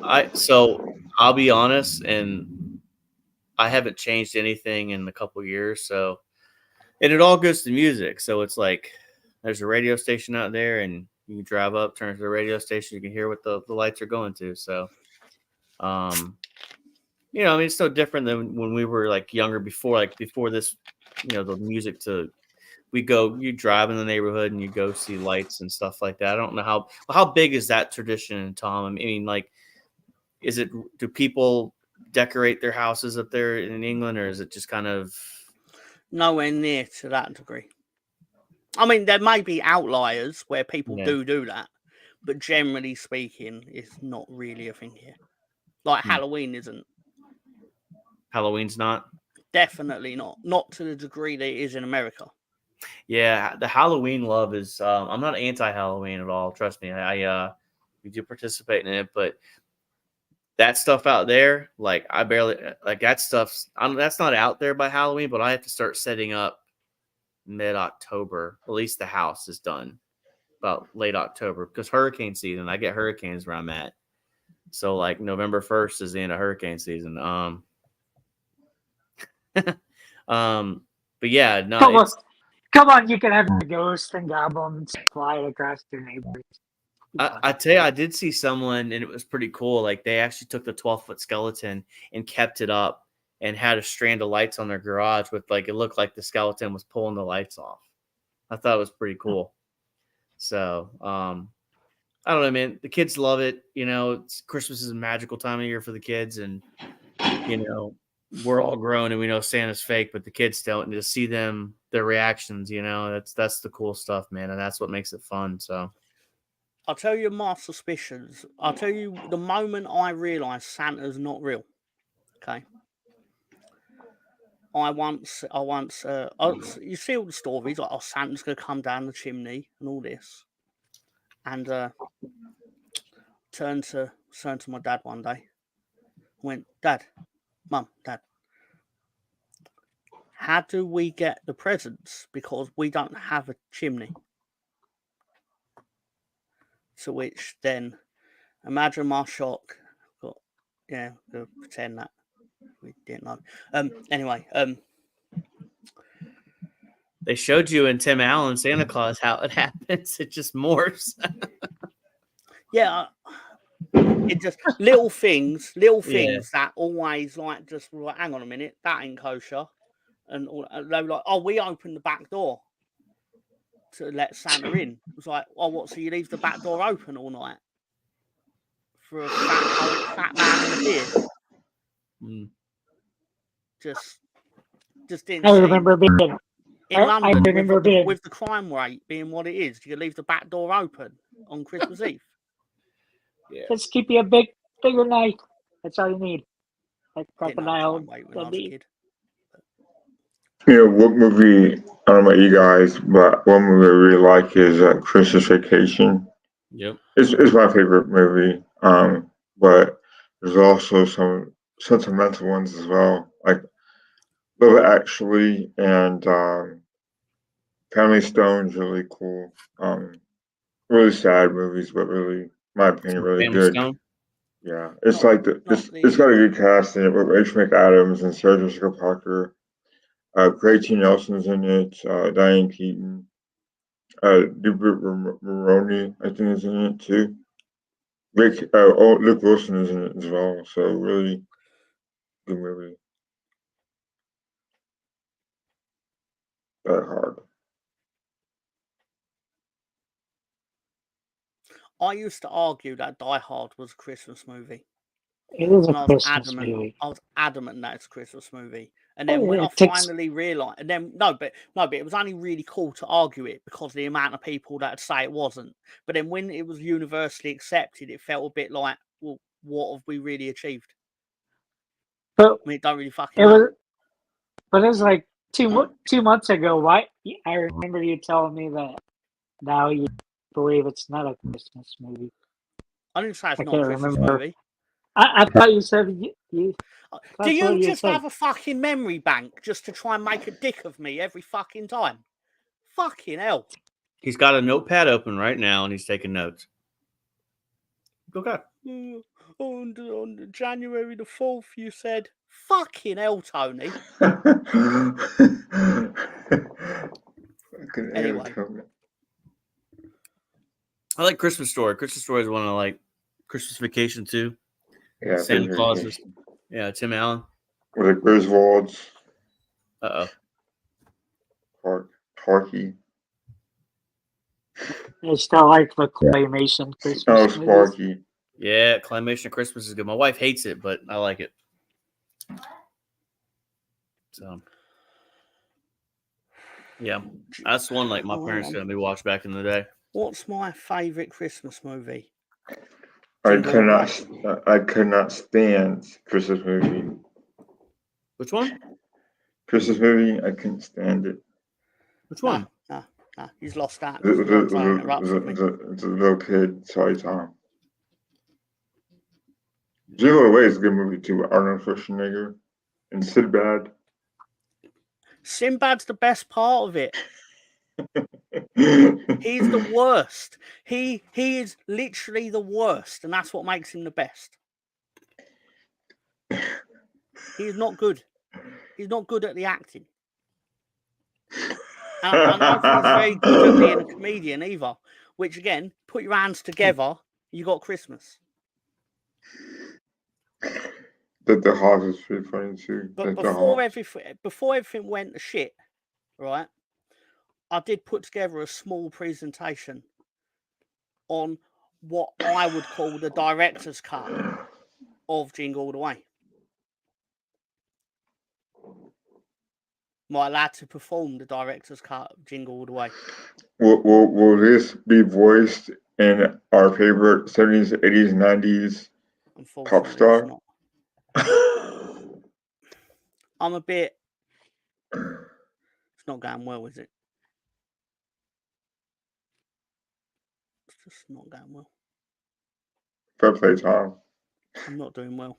up. So I'll be honest, and I haven't changed anything in a couple years. So, and it all goes to music. So it's like there's a radio station out there, and you can drive up, turn to the radio station, you can hear what the lights are going to. So, it's no different than when we were like younger before this, the music you drive in the neighborhood and you go see lights and stuff like that. I don't know how big is that tradition, Tom? I mean, like, do people decorate their houses up there in England, or is it just kind of nowhere near to that degree? I mean, there may be outliers where people do that, but generally speaking, it's not really a thing here. Like Halloween isn't. Halloween's not? Definitely not. Not to the degree that it is in America. Yeah, the Halloween love is. I'm not anti-Halloween at all. Trust me, we do participate in it, but that stuff out there, like I barely like that stuff. That's not out there by Halloween, but I have to start setting up mid-October. At least the house is done about late October because hurricane season. I get hurricanes where I'm at, so like November 1st is the end of hurricane season. But yeah, no. Come on, you can have the ghost and goblins fly across your neighbors. I tell you, I did see someone, and it was pretty cool. Like they actually took the 12-foot skeleton and kept it up, and had a strand of lights on their garage with it looked like the skeleton was pulling the lights off. I thought it was pretty cool. So, I don't know, man. The kids love it. Christmas is a magical time of year for the kids, and we're all grown and we know Santa's fake, but the kids don't. And to see their reactions, that's the cool stuff, man, and that's what makes it fun. So, I'll tell you my suspicions. I'll tell you the moment I realised Santa's not real. Okay. You see all the stories like, Santa's gonna come down the chimney and all this, and turned to my dad one day. Went, Dad, Mum, Dad, how do we get the presents? Because we don't have a chimney. To which then, imagine my shock. We'll pretend that we didn't know. Anyway, They showed you in Tim Allen Santa Claus how it happens. It just morphs. Yeah, it just little things Yeah. that always like just like, hang on a minute, that ain't kosher, and they were like, oh, we opened the back door to let Santa in. It was like, oh, what? So you leave the back door open all night for a fat man in a beard? Mm. Just didn't I seem. remember being. In I London, remember being. with the crime rate being what it is, do you leave the back door open on Christmas Eve? Yeah. Just keep you a bigger knife. That's all you need. Like Didn't know the crocodile. crime rate when I was a kid. What movie? I don't know about you guys, but one movie I really like is Christmas Vacation. Yep. It's my favorite movie. But there's also some sentimental ones as well, like Love Actually and Family Stone's really cool. Really sad movies, but really, in my opinion, really Family good. Stone. Yeah, it's Not- like it's got a good cast in it with Rachel McAdams and Sarah Jessica Parker. Craig T. Nelson's in it. Diane Keaton. Dubert Maroney, I think, is in it too. Luke Wilson is in it as well. So really good movie. That hard. I used to argue that Die Hard was a Christmas movie. It is a And I was Christmas adamant. movie. I was adamant that it's a Christmas movie. And then Oh, when yeah, I it takes- finally realised, and then but it was only really cool to argue it because of the amount of people that would say it wasn't. But then when it was universally accepted, it felt a bit like, well, what have we really achieved? But I mean, it don't really fucking it was. matter. But it was like 2 months ago. Why? I remember you telling me that now you believe it's not a Christmas movie. I didn't say it's I not a can't Christmas remember. movie. I thought you said you Do that's you what you just said. have a fucking memory bank just to try and make a dick of me every fucking time? Fucking hell. He's got a notepad open right now and he's taking notes. Okay. On January the 4th, you said, fucking hell, Tony. Anyway. I like Christmas Story. Christmas Story is one I like. Christmas Vacation too. Yeah, Santa Claus. Yeah, Tim Allen. With the Griswolds. Sparky. I still like the claymation Christmas Oh, movies. Sparky. Yeah, Claymation Christmas is good. My wife hates it, but I like it. So, yeah, that's one like my parents gonna be watched back in the day. What's my favourite Christmas movie? I could not stand Christmas movie. Which one? Christmas movie, I couldn't stand it. Which one? Nah, he's lost that. It It's a little kid. Sorry, Tom. Jingle Away is a good movie too. With Arnold Schwarzenegger and Sinbad. Sinbad's the best part of it. He's the worst. He is literally the worst, and that's what makes him the best. He's not good. He's not good at the acting. And I don't think he's very good at being a comedian either. Which again, put your hands together, you got Christmas. The Hawk is pretty funny too. But before everything went to shit, right? I did put together a small presentation on what I would call the director's cut of Jingle All the Way. Am I allowed to perform the director's cut of Jingle All the Way? Will this be voiced in our favorite 70s, 80s, 90s pop star? I'm a bit. It's not going well, is it? It's just not going well. Fair play, Tom. I'm not doing well.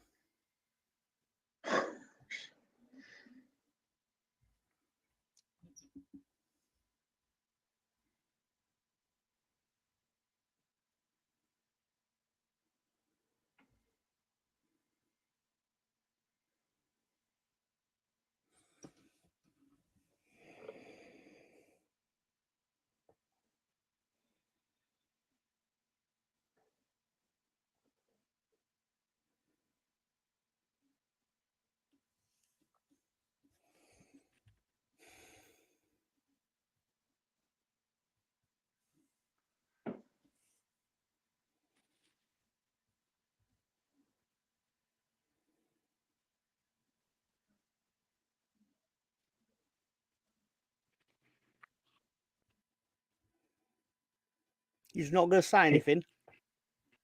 He's not going to say anything.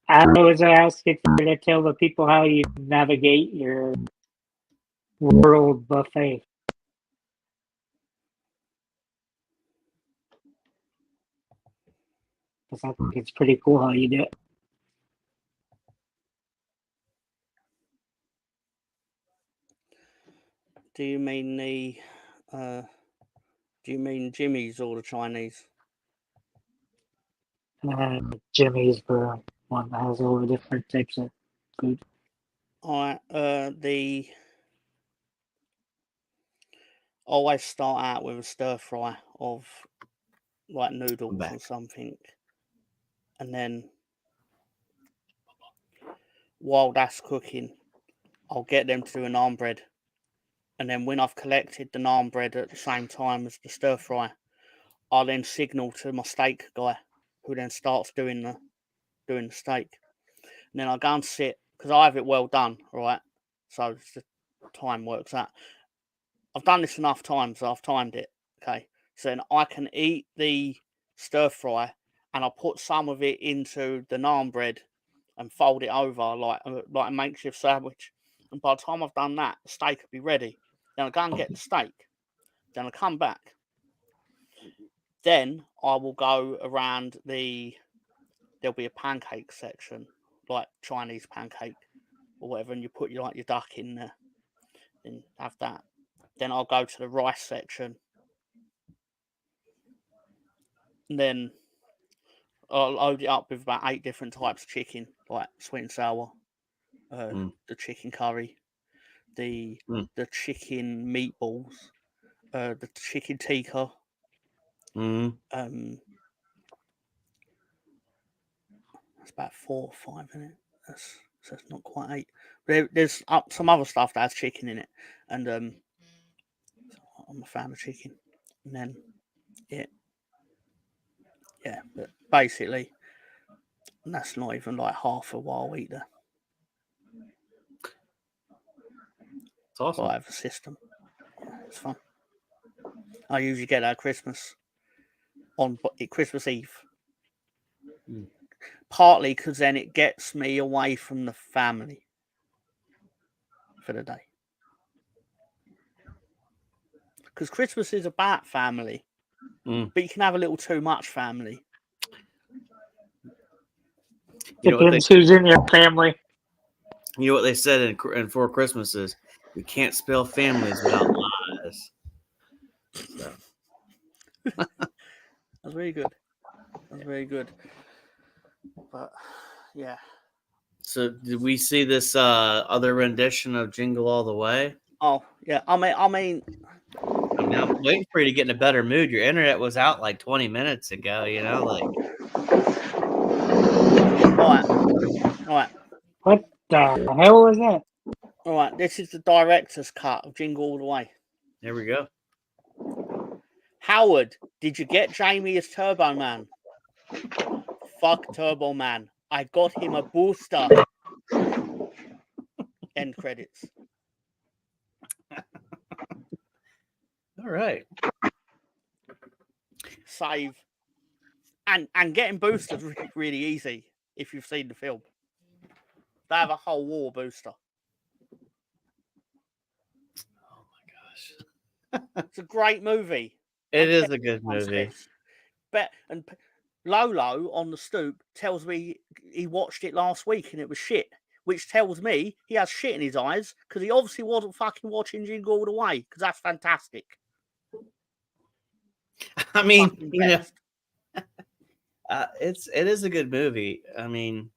I was asking you to tell the people how you navigate your world buffet. Because I think it's pretty cool how you do it. Do you mean Jimmy's or the Chinese? Jimmy's the one that has all the different types of food. I always start out with a stir fry of like noodles or something, and then while that's cooking, I'll get them to do a naan bread, and then when I've collected the naan bread at the same time as the stir fry, I'll then signal to my steak guy, who then starts doing the steak, and then I go and sit because I have it well done, right? So the time works out. I've done this enough times, so I've timed it. Okay, so then I can eat the stir fry, and I'll put some of it into the naan bread and fold it over like a makeshift sandwich. And by the time I've done that, the steak will be ready. Then I go and get the steak. Then I come back. Then I will go around there'll be a pancake section, like Chinese pancake or whatever, and you put your duck in there and have that. Then I'll go to the rice section. And then I'll load it up with about 8 different types of chicken, like sweet and sour, the chicken curry, the chicken meatballs, the chicken tikka. That's about 4 or 5 in it. So it's not quite 8. There's some other stuff that has chicken in it, and I'm a fan of chicken. And then yeah, but basically that's not even like half a while either. It's awesome. I have a system. Yeah, it's fun. I usually get that at Christmas, on Christmas Eve. Partly because then it gets me away from the family for the day. Because Christmas is about family, but you can have a little too much family. Depends who's in your family. You know what they said in 4 Christmases? You can't spell families without lies. So. That's very good. That's very good. But yeah. So did we see this other rendition of Jingle All the Way? Oh yeah. I mean, I'm waiting for you to get in a better mood. Your internet was out like 20 minutes ago. You know, like. All right. What the hell was that? All right. This is the director's cut of Jingle All the Way. There we go. Howard, did you get Jamie as Turbo Man? Fuck Turbo Man. I got him a booster. End credits. All right. Save. And getting boosters really, really easy if you've seen the film. They have a whole war booster. Oh my gosh. It's a great movie. It is a good movie. And Lolo on the stoop tells me he watched it last week and it was shit, which tells me he has shit in his eyes because he obviously wasn't fucking watching Jingle All the Way because that's fantastic. I mean, you know, it is a good movie. I mean,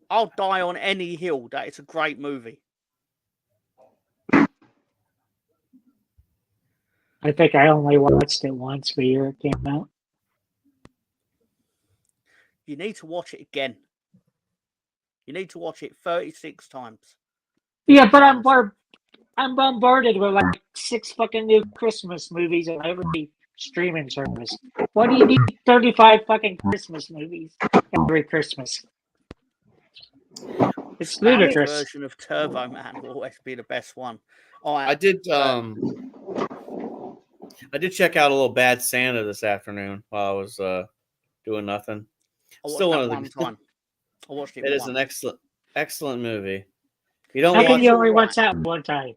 I'll die on any hill that it's a great movie. I think I only watched it once the year it came out. You need to watch it again. You need to watch it 36 times. Yeah, but I'm bombarded with like 6 fucking new Christmas movies on every streaming service. Why do you need 35 fucking Christmas movies every Christmas? It's ludicrous. That version of Turbo Man will always be the best one. I did check out a little Bad Santa this afternoon while I was doing nothing. I watched Still one that of one the. time. I watched it It is once. an excellent movie. You don't How watch can you it. only Alright. watch that one time?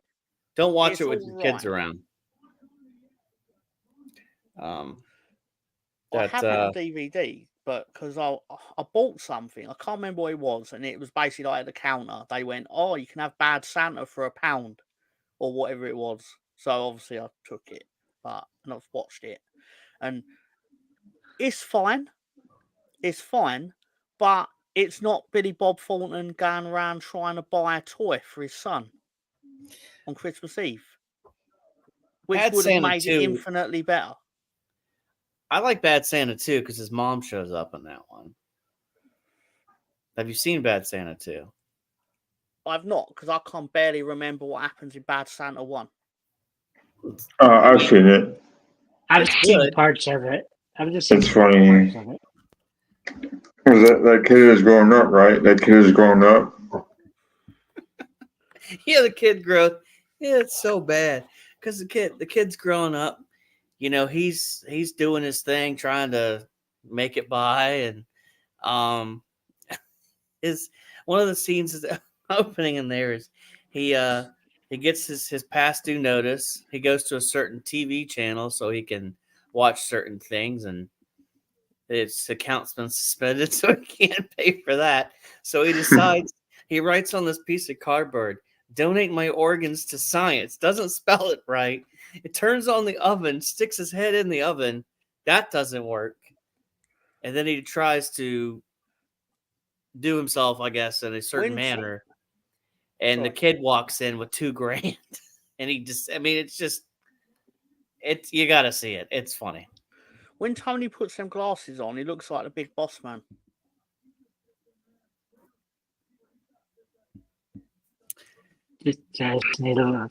don't watch It's it with your kids alright. around. I That have it on DVD, but because I bought something, I can't remember what it was, and it was basically like at the counter. They went, "Oh, you can have Bad Santa for £1 or whatever it was." So obviously I took it, and I've watched it, and it's fine. It's fine, but it's not Billy Bob Thornton going around trying to buy a toy for his son on Christmas Eve, which Bad would have Santa made it 2. infinitely better. I like Bad Santa 2 because his mom shows up in that one. Have you seen Bad Santa 2? I've not, because I can barely remember what happens in Bad Santa 1. I've seen it. I've It's seen good. parts of it. I've just seen It's funny. parts of it. Because that kid is growing up, right? That kid is growing up. Yeah, the kid growth. Yeah, it's so bad because the kid's growing up. You know, he's doing his thing, trying to make it by, and is one of the scenes is opening in there is he gets his past due notice. He goes to a certain TV channel so he can watch certain things, and its account's been suspended, so he can't pay for that. So he decides he writes on this piece of cardboard, "Donate my organs to science." Doesn't spell it right. It turns on the oven, sticks his head in the oven. That doesn't work. And then he tries to do himself, I guess, in a certain manner. And the kid walks in with $2,000. And he just, I mean, it's you got to see it. It's funny. When Tony puts them glasses on, he looks like the big boss man. Just need to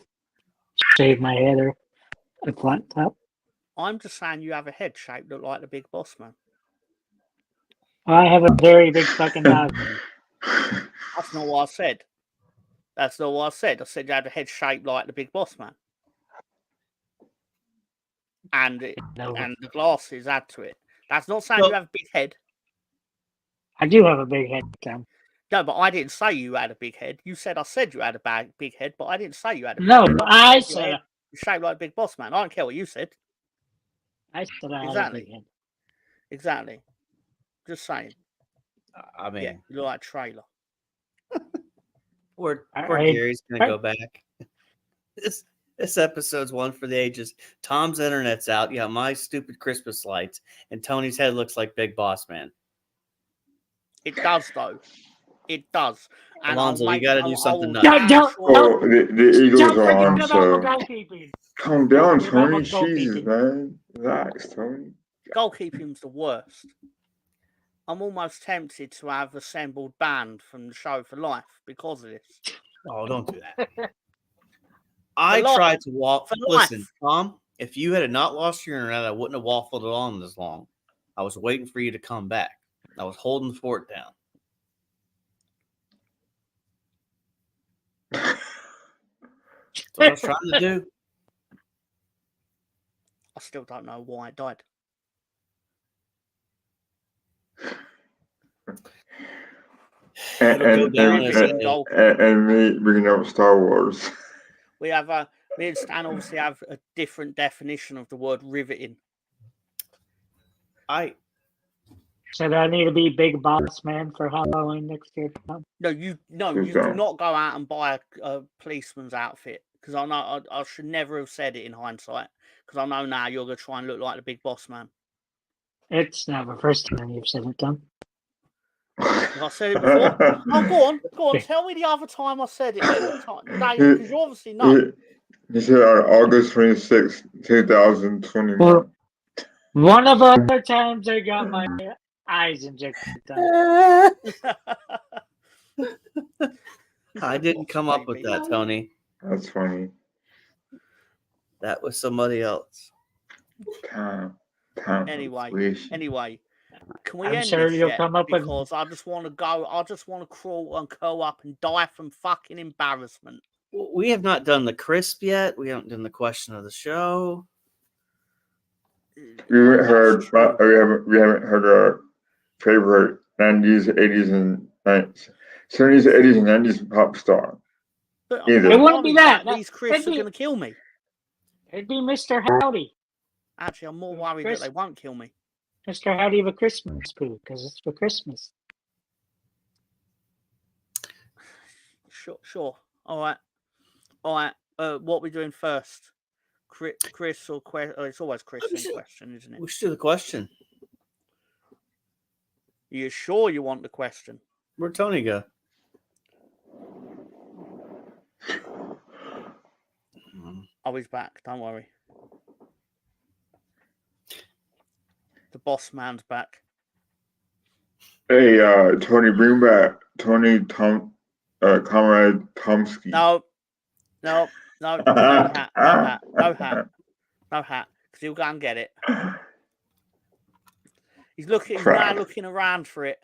shave my head or a flat top. I'm just saying you have a head shaped look like the big boss man. I have a very big fucking dog. That's not what I said. That's not what I said. I said you had a head shaped like the big boss man. And the glasses add to it. That's not saying you have a big head. I do have a big head, Tom. No, but I didn't say you had a big head. You said I said you had a big head, but I didn't say you had a big No, head. I said you're shaped like a big boss man. I don't care what you said. I said I had a big head. Exactly. Just saying. I mean, yeah, you look like a trailer. Poor Gary's gonna go back. This episode's one for the ages. Tom's internet's out. Yeah, my stupid Christmas lights, and Tony's head looks like Big Boss Man. It does, though. It does. And Alonzo, you got to do something nuts. The Eagles are on, so calm down, Tony. Jesus, man. Relax, Tony. Goalkeeping's the worst. I'm almost tempted to have assembled band from the show for life because of this. Oh, don't do that. I tried to walk. Listen, Tom, if you had not lost your internet, I wouldn't have waffled it on this long. I was waiting for you to come back. I was holding the fort down. That's what I was trying to do. I still don't know why it died. And me bringing up Star Wars. Me and Stan obviously have a different definition of the word riveting. So do I need to be Big Boss Man for Halloween next year, Tom? No, you do not go out and buy a policeman's outfit, because I know I should never have said it in hindsight, because I know now you're going to try and look like the Big Boss Man. It's not the first time you've said it, Tom. I said it before. Oh, go on. Tell me the other time I said it. Because you obviously know. You said on August 26, 2021. Well, one of the other times I got my eyes injected. I didn't come up with that, Tony. That's funny. That was somebody else. Time. Anyway. Can we end sure this you'll yet? come up because I just want to go. I just want to crawl and curl up and die from fucking embarrassment. We have not done the crisp yet. We haven't done the question of the show. We haven't heard. We haven't heard our favorite 90s, 80s, and 90s, 70s, 80s, and 90s pop star. But I'm Either. It not wouldn't be worried that. these Chris It'd are be- going to kill me. It'd be Mr. Howdy. Actually, I'm more worried that they won't kill me. Mr. Howdy of a Christmas Poo, because it's for Christmas. Sure. All right. What are we doing first? Chris or question? Oh, it's always Chris in question, isn't it? We should do the question. Are you sure you want the question? Where'd Tony go? Oh, he's back. Don't worry. The boss man's back. Hey, Tony, bring back Tony Comrade Tomsky. No hat. Because he'll go and get it. He's now looking around for it.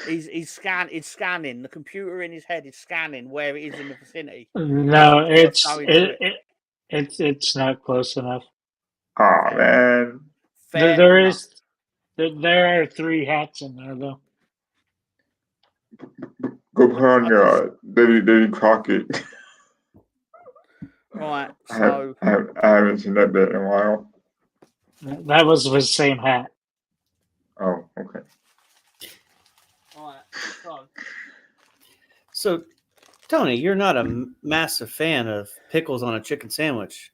He's scanning. The computer in his head is scanning where it is in the vicinity. No, it's not close enough. Oh man. There are 3 hats in there though. Go put on your Davy Crockett. Right, so I haven't seen that bit in a while. That was the same hat. Oh, okay. Alright, So, Tony, you're not a massive fan of pickles on a chicken sandwich.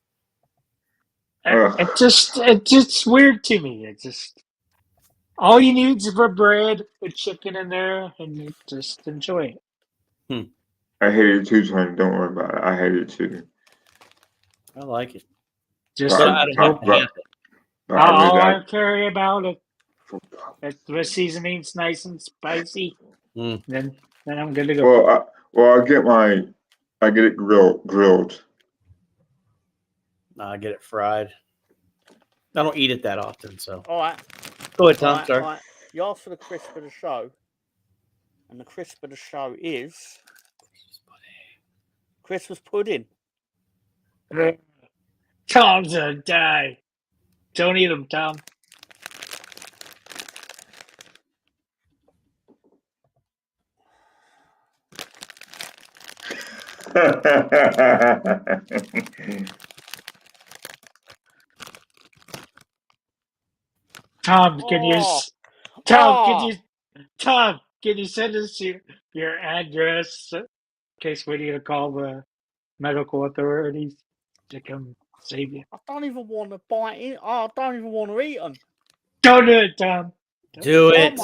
It's just weird to me. It just all you need is for bread with chicken in there, and you just enjoy it. I hate it too, Tony. Don't worry about it. I hate it too. I like it. Just But I don't have to have it. all I care about it. If the seasoning's nice and spicy, then I'm good to go. Well, I get it grilled. I get it fried. I don't eat it that often, so. Alright. Go ahead, Tom. Sorry. Alright. You asked for the crisp of the show. And the crisp of the show is Christmas pudding. Tom's gonna die. Don't eat them, Tom. Tom, can you send us your address in case we need to call the medical authorities to come save you? I don't even want to bite it. I don't even want to eat them. Don't do it, Tom. Do it.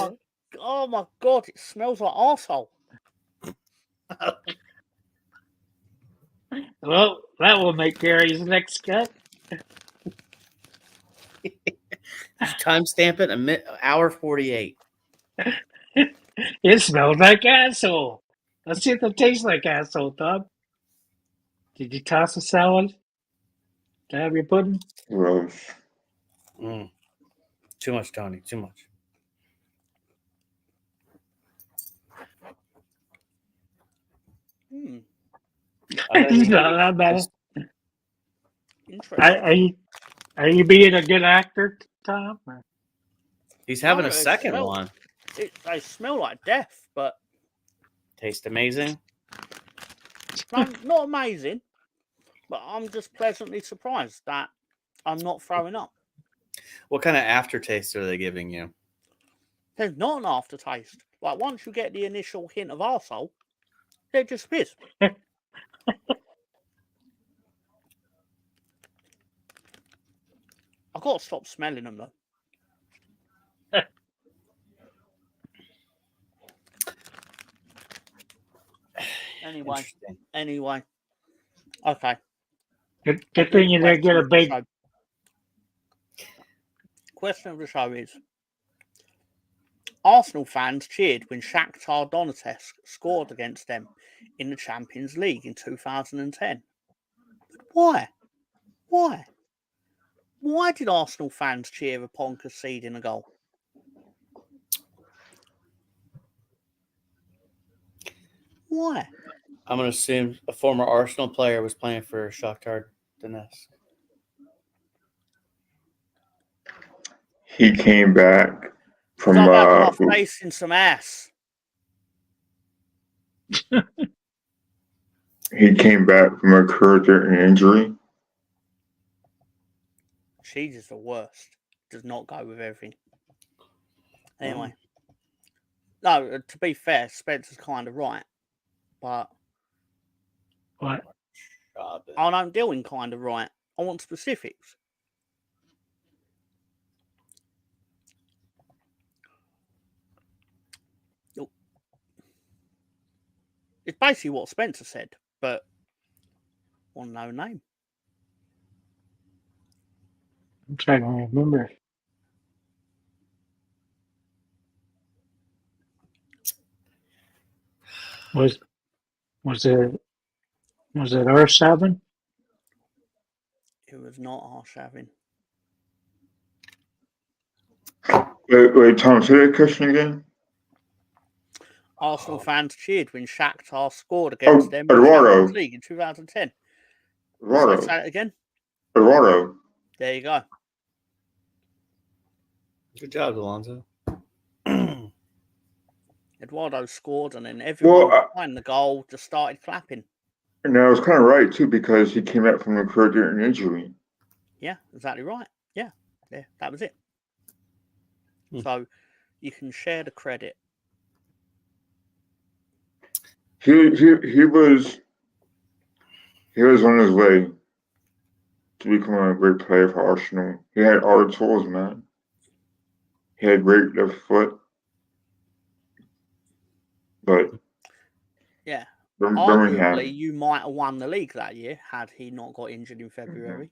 Oh my god, it smells like arsehole. Well, that will make Gary's next cut. Timestamp it, hour 48. It smells like asshole. Let's see if it tastes like asshole, Tom. Did you toss a salad to have your pudding? Gross. Too much, Tony. Too much. He's not that bad. Interesting. Are you being a good actor, Tom? He's having a second one. They smell like death, but Taste amazing. not amazing. But I'm just pleasantly surprised that I'm not throwing up. What kind of aftertaste are they giving you? There's not an aftertaste. Like once you get the initial hint of arsehole, they disappears. I've got to stop smelling them though. Anyway. Okay. Good thing you didn't get a big. Question of the show is: Arsenal fans cheered when Shakhtar Donetsk scored against them in the Champions League in 2010. But why? Why did Arsenal fans cheer upon conceding a goal? Why? I'm going to assume a former Arsenal player was playing for Shakhtar Donetsk. he came back Because from I've had my face in some ass. he came back from a career injury. Cheese is the worst. Does not go with everything. Anyway. No, to be fair, Spencer's kind of right. But What? I don't deal in kind of right. I want specifics. It's basically what Spencer said, but on no name. I'm trying to remember. Was it R7? It was not Arshavin. Wait, Tom, say that question again. Arsenal fans cheered when Shakhtar scored against them in the Eduardo. Champions League in 2010. Eduardo. Say it again. Eduardo. There you go. Good job, Alonso. Eduardo scored, and then everyone behind the goal just started clapping. And I was kind of right too, because he came back from a career injury. Yeah, exactly right. Yeah, that was it. So you can share the credit. He was on his way to become a great player for Arsenal. He had all the tools, man. He had great left foot, but yeah, Birmingham. Arguably, you might have won the league that year had he not got injured in February.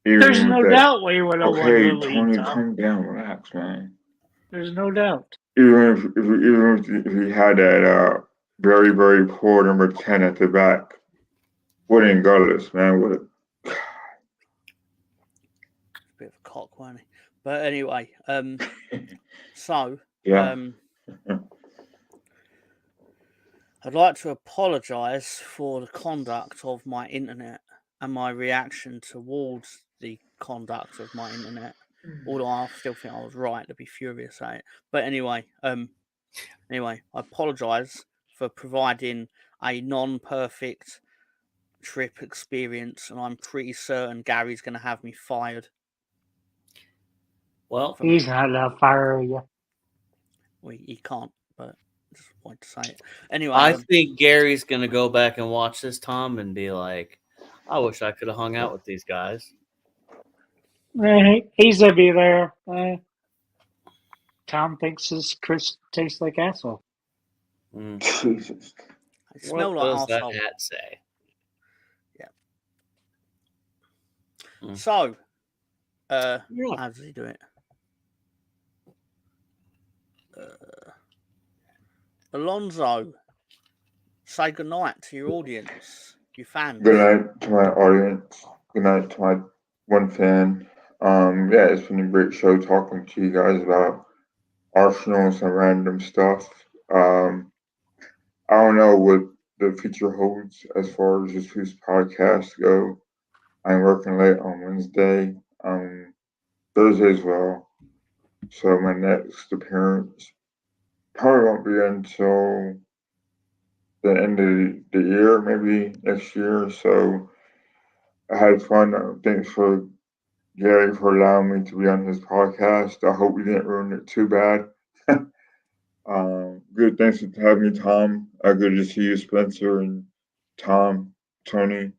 There's no doubt we would have won the league. Tony, Tom. calm down, relax, man. There's no doubt. Even if he had that very, very poor number 10 at the back, wouldn't gutless, man. Would Bit of a cock, wasn't he? But anyway, so yeah. I'd like to apologise for the conduct of my internet and my reaction towards the conduct of my internet. Although I still think I was right to be furious at it. But anyway, I apologise for providing a non-perfect trip experience, and I'm pretty certain Gary's going to have me fired. Well, he's not that fire you. Well, he can't, but I just wanted to say it. Anyway, I think Gary's going to go back and watch this, Tom, and be like, I wish I could have hung out with these guys. He's going to be there. Tom thinks his crisp tastes like asshole. Jesus. I smell What like does that arsehole. hat say? Yeah. So, how does he do it? Alonso, say goodnight to your audience, your fans. Good night to my audience. Good night to my one fan. Yeah, it's been a great show talking to you guys about Arsenal and some random stuff. I don't know what the future holds as far as this week's podcast go. I'm working late on Wednesday, Thursday as well. So my next appearance probably won't be until the end of the year, maybe next year. So I had fun. Thanks for Gary for allowing me to be on his podcast. I hope we didn't ruin it too bad. Good. Thanks for having me, Tom. Good to see you, Spencer and Tom, Tony.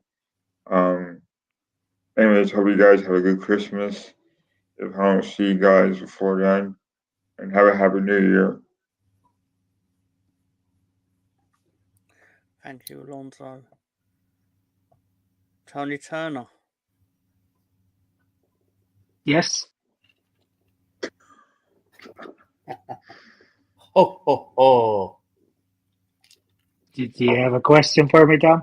Anyways, hope you guys have a good Christmas. If I don't see you guys before then, and have a happy New Year. Thank you, Alonso. Tony Turner. Yes. Ho, ho, ho. Do you have a question for me, Tom?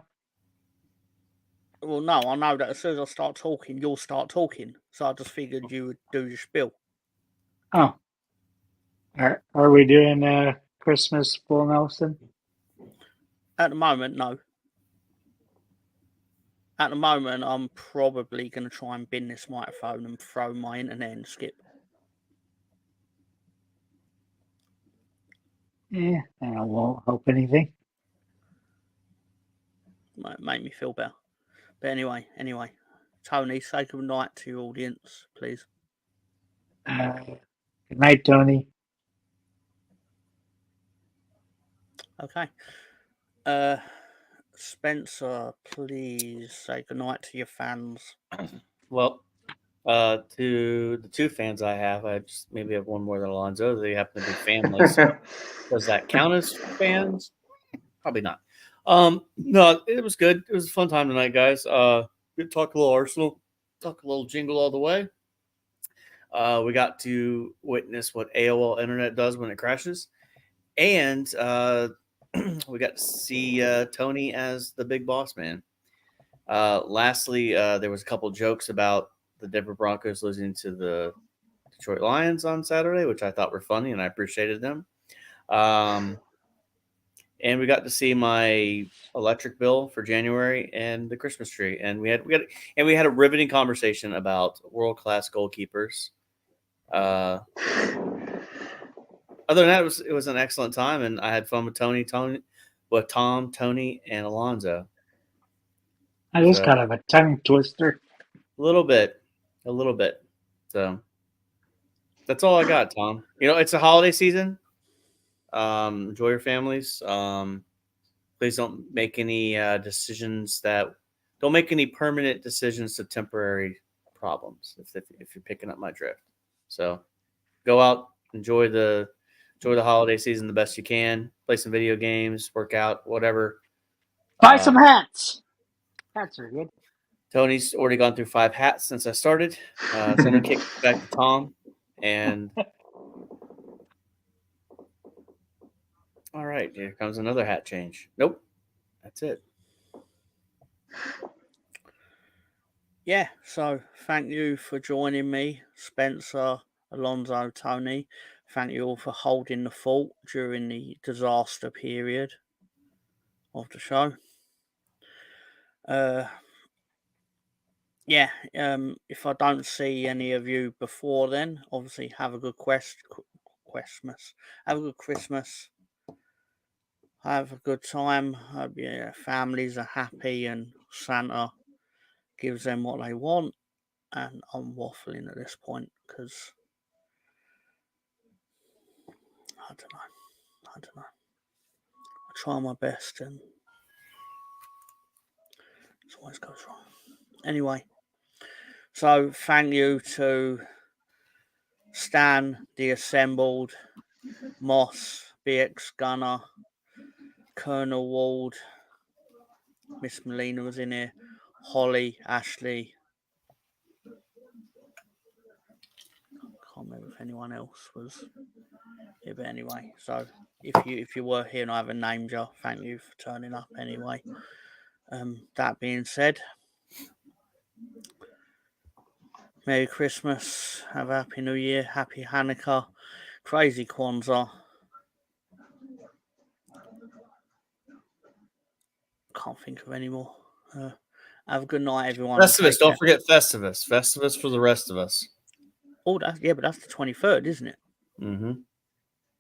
Well, no, I know that as soon as I start talking, you'll start talking. So I just figured you would do your spiel. Oh. Are we doing Christmas full Nelson? At the moment, no. At the moment, I'm probably going to try and bin this microphone and throw my internet and skip. Yeah, I won't hope anything. Might make me feel better. But anyway. Tony, say good night to your audience, please. Good night, Tony. Okay. Spencer, please say good night to your fans. Well, to the 2 fans I have, I just maybe have one more than Alonzo. They happen to be families. Does that count as fans? Probably not. No, it was good. It was a fun time tonight, guys. Good talk a little Arsenal, talk a little jingle all the way. We got to witness what AOL Internet does when it crashes, and we got to see Tony as the big boss man. Lastly, there was a couple jokes about the Denver Broncos losing to the Detroit Lions on Saturday, which I thought were funny, and I appreciated them. And we got to see my electric bill for January and the Christmas tree, and we had a riveting conversation about world-class goalkeepers. Other than that, it was an excellent time, and I had fun with Tom, Tony, and Alonzo. I just kind of a tongue twister. A little bit. So that's all I got, Tom. It's a holiday season. Enjoy your families. Please don't make any decisions don't make any permanent decisions to temporary problems. If you're picking up my drift, so go out, enjoy the holiday season the best you can. Play some video games, work out, whatever. Buy some hats. Hats are good. Tony's already gone through 5 hats since I started. So I'm gonna kick it back to Tom. And all right, here comes another hat change. Nope, that's it. Yeah, so thank you for joining me, Spencer, Alonzo, Tony. Thank you all for holding the fort during the disaster period of the show. If I don't see any of you before then, obviously have a good Christmas. Have a good Christmas. Have a good time. Hope your families are happy and Santa gives them what they want. And I'm waffling at this point because I don't know. I try my best and it always goes wrong. Anyway, so thank you to Stan, the Assembled, Moss, BX Gunner, Colonel Ward, Miss Melina was in here, Holly, Ashley. Can't remember if anyone else was here, but anyway, so if you were here and I haven't named you, thank you for turning up anyway. That being said, Merry Christmas, have a Happy New Year, Happy Hanukkah, Crazy Kwanzaa. Can't think of any more. Have a good night, everyone. Festivus, don't forget Festivus. Festivus for the rest of us. Oh, but that's the 23rd, isn't it? Mm-hmm.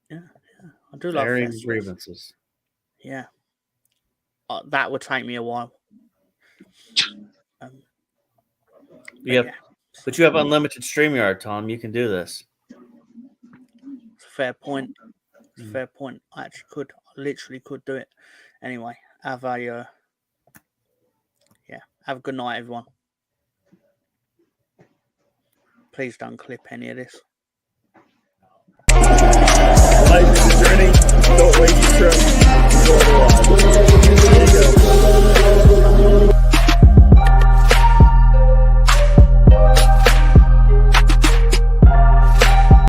Yeah. I do love Airing Festivus. grievances. Yeah. That would take me a while. But you have unlimited StreamYard, Tom. You can do this. It's a fair point. Fair point. I literally could do it. Anyway, have a good night, everyone. Please don't clip any of this. Life is a journey. Don't waste your trip. Enjoy the ride.